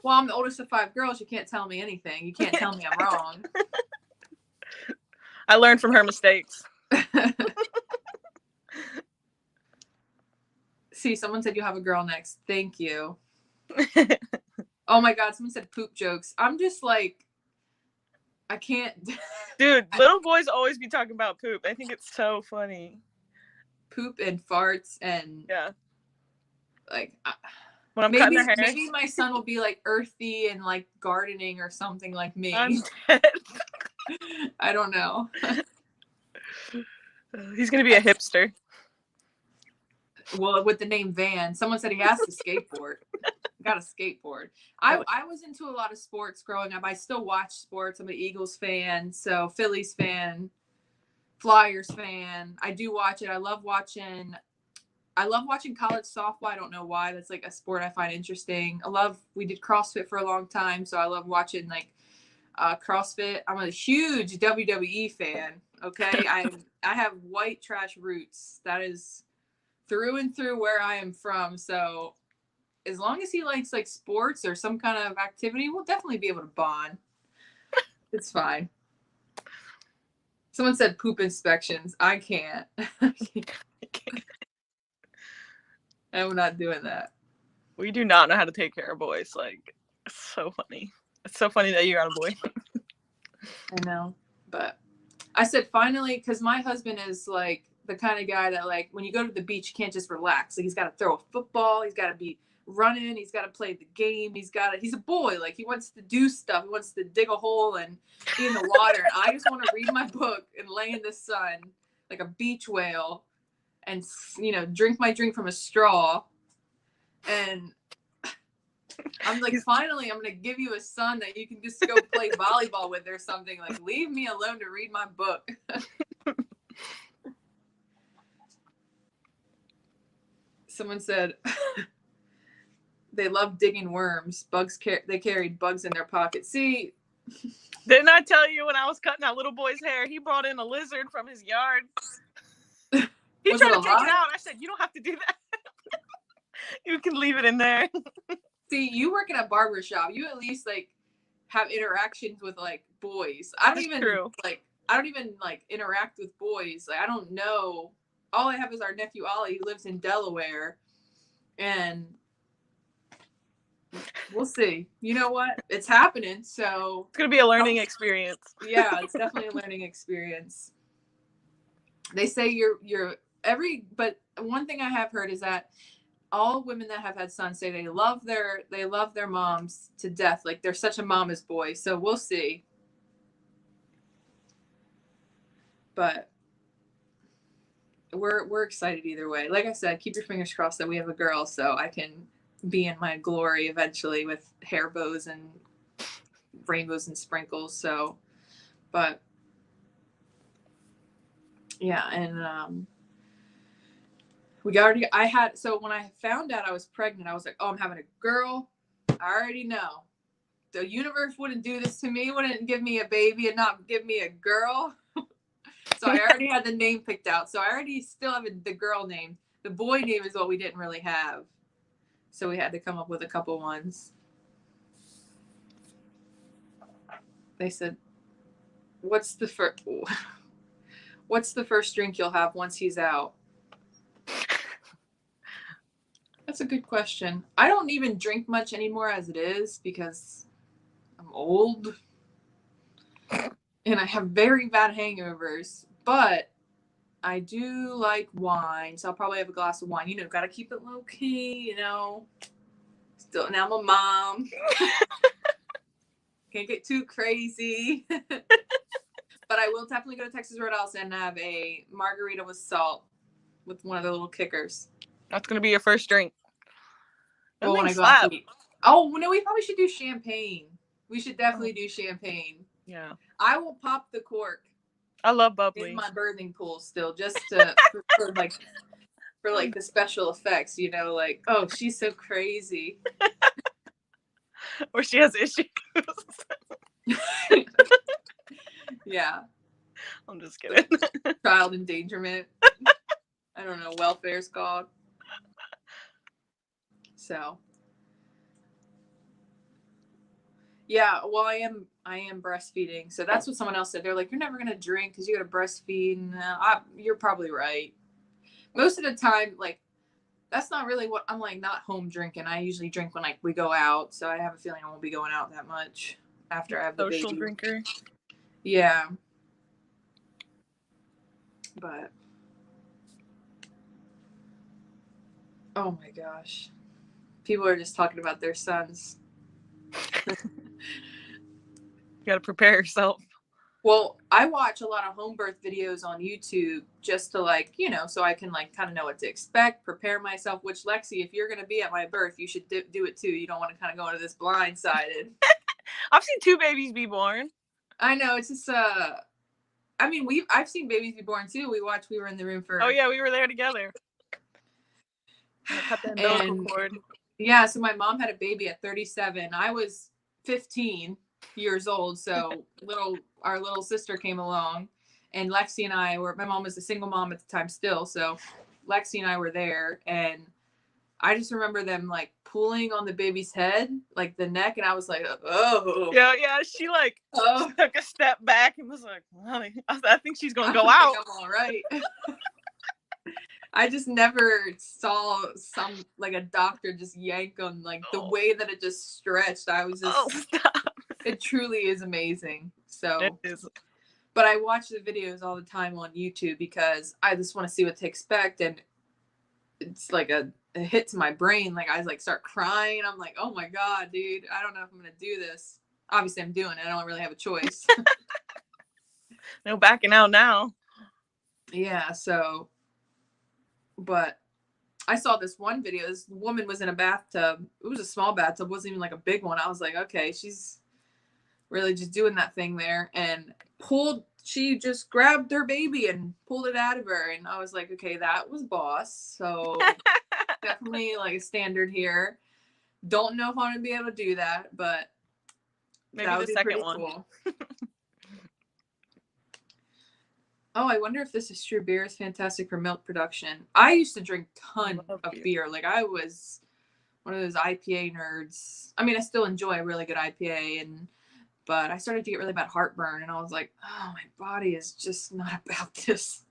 [SPEAKER 1] Well, I'm the oldest of 5 girls. You can't tell me anything. You can't tell me I'm wrong.
[SPEAKER 2] I learned from her mistakes.
[SPEAKER 1] See, someone said you have a girl next. Thank you. Oh my God, someone said poop jokes. I'm just like, I can't.
[SPEAKER 2] Dude, little boys always be talking about poop. I think it's so funny.
[SPEAKER 1] Poop and farts and
[SPEAKER 2] yeah.
[SPEAKER 1] Like
[SPEAKER 2] when I'm cutting their hair.
[SPEAKER 1] Maybe my son will be like earthy and like gardening or something like me.
[SPEAKER 2] I'm dead.
[SPEAKER 1] I don't know.
[SPEAKER 2] He's gonna be a hipster.
[SPEAKER 1] Well, with the name Van, someone said he has to skateboard. Got a skateboard. I was into a lot of sports growing up. I still watch sports. I'm an Eagles fan, so Phillies fan, Flyers fan. I do watch it. I love watching college softball. I don't know why. That's like a sport I find interesting. We did CrossFit for a long time, so I love watching like CrossFit. I'm a huge WWE fan. Okay. I have white trash roots. That is through and through where I am from. So as long as he likes like sports or some kind of activity, we'll definitely be able to bond. It's fine. Someone said poop inspections. I can't. I'm not doing that.
[SPEAKER 2] We do not know how to take care of boys. Like, it's so funny. It's so funny that you got a boy.
[SPEAKER 1] I know. But I said finally, because my husband is like the kind of guy that like when you go to the beach, you can't just relax. Like he's got to throw a football. He's got to be running. He's got to play the game. He's a boy. Like he wants to do stuff. He wants to dig a hole and be in the water. And I just want to read my book and lay in the sun like a beach whale and, you know, drink my drink from a straw. And I'm like, finally, I'm going to give you a son that you can just go play volleyball with or something. Like, leave me alone to read my book. Someone said, they love digging worms. They carried bugs in their pockets. See,
[SPEAKER 2] didn't I tell you when I was cutting that little boy's hair, he brought in a lizard from his yard. He tried to take it out. I said, you don't have to do that. You can leave it in there.
[SPEAKER 1] See, you work in a barber shop. You at least like have interactions with like boys. I don't even like interact with boys. Like I don't know. All I have is our nephew Ollie, who lives in Delaware, and we'll see. You know what? It's happening. So
[SPEAKER 2] it's gonna be a learning experience.
[SPEAKER 1] Yeah, it's definitely a learning experience. They say but one thing I have heard is that all women that have had sons say they love their moms to death. Like they're such a mama's boy. So we'll see. But we're excited either way. Like I said, keep your fingers crossed that we have a girl so I can be in my glory eventually with hair bows and rainbows and sprinkles. So, but yeah, and so when I found out I was pregnant, I was like, oh, I'm having a girl. I already know. The universe wouldn't do this to me, wouldn't give me a baby and not give me a girl. So I already had the name picked out. So I already still have the girl name. The boy name is what we didn't really have. So we had to come up with a couple ones. They said, what's the first drink you'll have once he's out? That's a good question. I don't even drink much anymore as it is because I'm old and I have very bad hangovers, but I do like wine. So I'll probably have a glass of wine. You know, got to keep it low key, you know. Still, now I'm a mom. Can't get too crazy. But I will definitely go to Texas Roadhouse and have a margarita with salt with one of the little kickers.
[SPEAKER 2] That's going to be your first drink.
[SPEAKER 1] Well, when I go out to eat. Oh, no, we probably should do champagne. We should definitely do champagne.
[SPEAKER 2] Yeah.
[SPEAKER 1] I will pop the cork.
[SPEAKER 2] I love bubbly.
[SPEAKER 1] In my birthing pool still, just to, for the special effects, you know, like, oh, she's so crazy.
[SPEAKER 2] Or she has issues.
[SPEAKER 1] Yeah.
[SPEAKER 2] I'm just kidding.
[SPEAKER 1] Child endangerment. I don't know, welfare's called. So. Yeah, well, I am breastfeeding. So that's what someone else said. They're like, you're never going to drink because you got to breastfeed. And you're probably right. Most of the time, like, that's not really what I'm like, not home drinking. I usually drink when like we go out. So I have a feeling I won't be going out that much after I have the baby.
[SPEAKER 2] Social drinker.
[SPEAKER 1] Yeah. But. Oh my gosh. People are just talking about their sons.
[SPEAKER 2] You got to prepare yourself.
[SPEAKER 1] Well, I watch a lot of home birth videos on YouTube just to like, you know, so I can like kind of know what to expect, prepare myself, which Lexi, if you're going to be at my birth, you should do it too. You don't want to kind of go into this blindsided.
[SPEAKER 2] I've seen 2 babies be born.
[SPEAKER 1] I know. It's just, I mean, I've seen babies be born too. We were in the room for.
[SPEAKER 2] Oh yeah, we were there together. Cut the umbilical cord.
[SPEAKER 1] Yeah, so my mom had a baby at 37. I was 15 years old, so our little sister came along, and Lexi and I my mom was a single mom at the time still, so Lexi and I were there, and I just remember them like pulling on the baby's head, like the neck, and I was like, oh.
[SPEAKER 2] Yeah, she like took a step back and was like, honey, I think she's gonna go out.
[SPEAKER 1] I'm all right. I just never saw like a doctor just yank on like the way that it just stretched. I was just, it truly is amazing. So,
[SPEAKER 2] it is.
[SPEAKER 1] But I watch the videos all the time on YouTube because I just want to see what to expect. And it's like a hit to my brain. Like I like start crying. I'm like, oh my God, dude, I don't know if I'm going to do this. Obviously I'm doing it. I don't really have a choice.
[SPEAKER 2] No backing out now.
[SPEAKER 1] Yeah. So. But I saw this one video. This woman was in a bathtub. It was a small bathtub. It wasn't even like a big one. I was like, okay, she's really just doing that thing there. And she just grabbed her baby and pulled it out of her. And I was like, okay, that was boss. So definitely like a standard here. Don't know if I'm gonna be able to do that, but
[SPEAKER 2] Maybe
[SPEAKER 1] that
[SPEAKER 2] the
[SPEAKER 1] would be
[SPEAKER 2] second
[SPEAKER 1] pretty
[SPEAKER 2] one.
[SPEAKER 1] cool. Oh, I wonder if this is true. Beer is fantastic for milk production. I used to drink tons of beer. Like, I was one of those IPA nerds. I mean, I still enjoy a really good IPA, but I started to get really bad heartburn, and I was like, oh, my body is just not about this.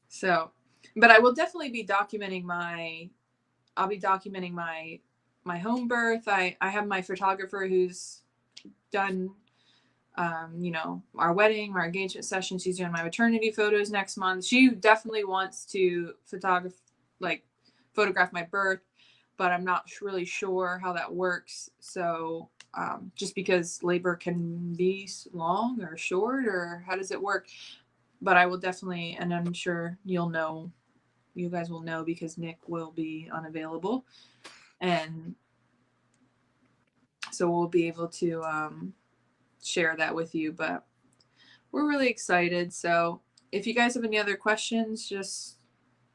[SPEAKER 1] So, but I will definitely be documenting my home birth. I have my photographer who's done our wedding, our engagement session. She's doing my maternity photos next month. She definitely wants to photograph my birth, but I'm not really sure how that works. So just because labor can be long or short, or how does it work? But I will definitely, and I'm sure you guys will know, because Nick will be unavailable. And so we'll be able to share that with you, but we're really excited. So if you guys have any other questions, just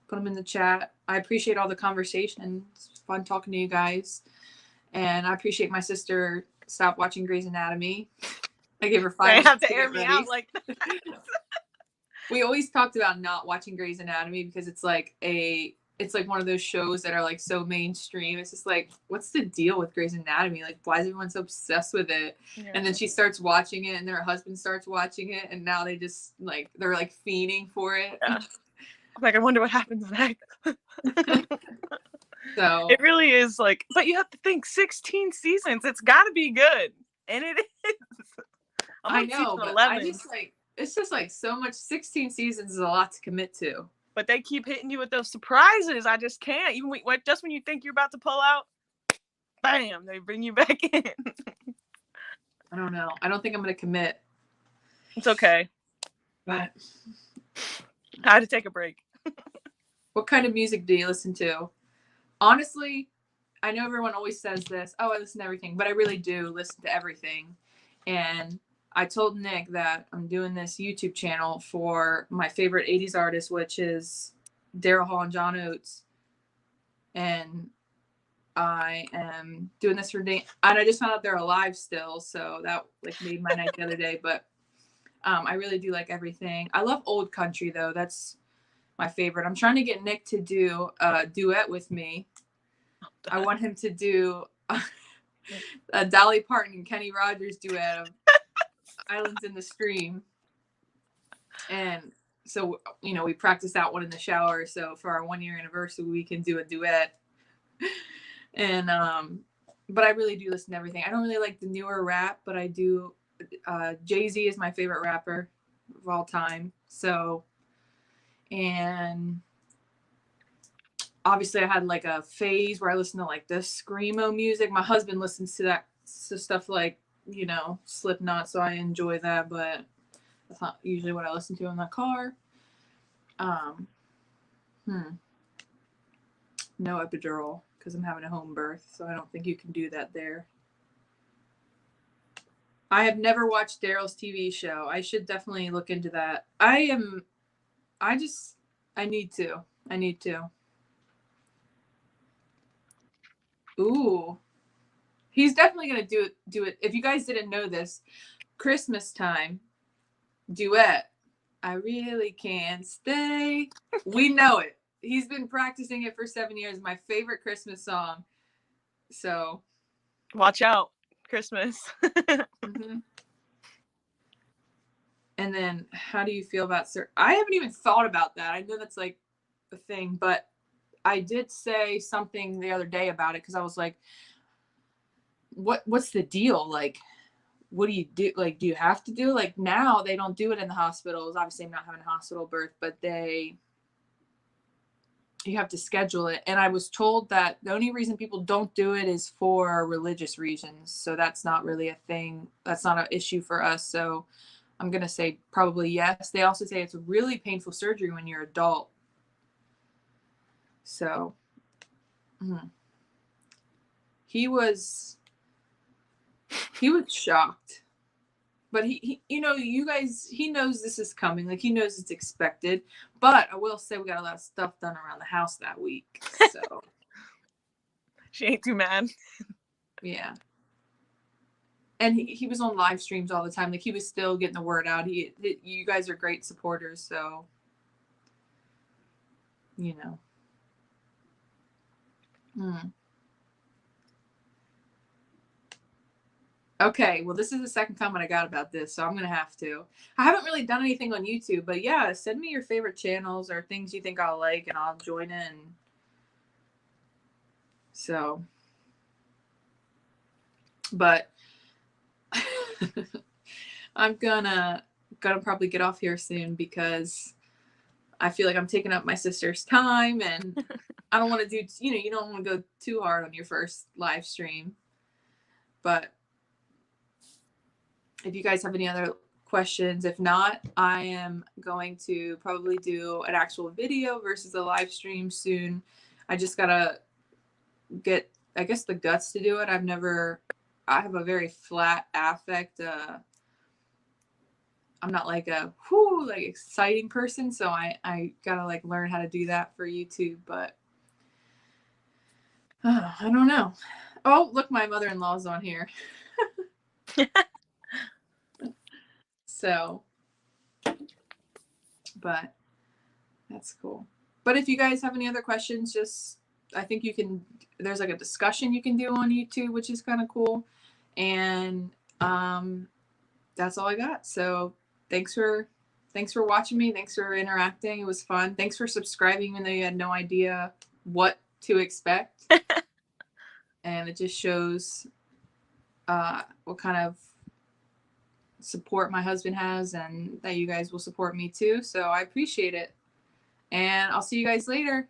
[SPEAKER 1] put them in the chat. I appreciate all the conversation. It's fun talking to you guys. And I appreciate my sister stopped watching Grey's Anatomy. I gave her 5
[SPEAKER 2] I
[SPEAKER 1] minutes
[SPEAKER 2] have to
[SPEAKER 1] to
[SPEAKER 2] air
[SPEAKER 1] get
[SPEAKER 2] me
[SPEAKER 1] ready.
[SPEAKER 2] out like that.
[SPEAKER 1] We always talked about not watching Grey's Anatomy because it's like one of those shows that are like so mainstream. It's just like, what's the deal with Grey's Anatomy? Like, why is everyone so obsessed with it? Yeah. And then she starts watching it, and her husband starts watching it, and now they just they're like fiending for it.
[SPEAKER 2] Yeah. Like, I wonder what happens next.
[SPEAKER 1] So
[SPEAKER 2] it really is like, but you have to think 16 seasons. It's got to be good, and it is.
[SPEAKER 1] I know, but 11. It's just like so much. 16 seasons is a lot to commit to.
[SPEAKER 2] But they keep hitting you with those surprises. I just can't. Even just when you think you're about to pull out, bam, they bring you back in.
[SPEAKER 1] I don't know. I don't think I'm going to commit.
[SPEAKER 2] It's okay.
[SPEAKER 1] But
[SPEAKER 2] I had to take a break.
[SPEAKER 1] What kind of music do you listen to? Honestly, I know everyone always says this. Oh, I listen to everything. But I really do listen to everything. And I told Nick that I'm doing this YouTube channel for my favorite 80s artist, which is Daryl Hall and John Oates. And I am doing this for and I just found out they're alive still, so that made my night the other day. But I really do like everything. I love old country though. That's my favorite. I'm trying to get Nick to do a duet with me. I want him to do a Dolly Parton and Kenny Rogers duet of Islands in the Stream. And so, we practiced that one in the shower. So for our 1-year anniversary, we can do a duet. And, but I really do listen to everything. I don't really like the newer rap, but I do. Jay-Z is my favorite rapper of all time. So, and obviously I had like a phase where I listened to like the screamo music. My husband listens to that stuff like, Slipknot, so I enjoy that, but that's not usually what I listen to in the car. No epidural because I'm having a home birth, so I don't think you can do that there. I have never watched Daryl's TV show. I should definitely look into that. I need to. Ooh. He's definitely going to do it. If you guys didn't know this, Christmas time duet. I really can't stay. We know it. He's been practicing it for 7 years. My favorite Christmas song. So
[SPEAKER 2] watch out, Christmas.
[SPEAKER 1] Mm-hmm. And then how do you feel about I haven't even thought about that. I know that's like a thing, but I did say something the other day about it because I was like, what's the deal? Like, what do you do? Like, do you have to do? Like, now they don't do it in the hospitals. Obviously, I'm not having a hospital birth, but you have to schedule it. And I was told that the only reason people don't do it is for religious reasons. So that's not really a thing. That's not an issue for us. So I'm going to say probably yes. They also say it's a really painful surgery when you're adult. So he was shocked, but he you guys, he knows this is coming. Like, he knows it's expected, but I will say we got a lot of stuff done around the house that week. So
[SPEAKER 2] She ain't too mad.
[SPEAKER 1] Yeah. And he was on live streams all the time. Like, he was still getting the word out. You guys are great supporters, so, you know. Okay, well, this is the second comment I got about this, so I'm going to have to. I haven't really done anything on YouTube, but yeah, send me your favorite channels or things you think I'll like, and I'll join in. So, but I'm gonna probably get off here soon because I feel like I'm taking up my sister's time, and I don't want to do, you don't want to go too hard on your first live stream. But if you guys have any other questions, if not, I am going to probably do an actual video versus a live stream soon. I just gotta get, I guess, the guts to do it. I have a very flat affect. I'm not like a exciting person, so I gotta like learn how to do that for YouTube. But I don't know. Oh, look, my mother-in-law's on here. So, but that's cool. But if you guys have any other questions, I think there's like a discussion you can do on YouTube, which is kind of cool. And that's all I got. So thanks for watching me. Thanks for interacting. It was fun. Thanks for subscribing, even though you had no idea what to expect. And it just shows what kind of support my husband has, and that you guys will support me too. So I appreciate it. And I'll see you guys later.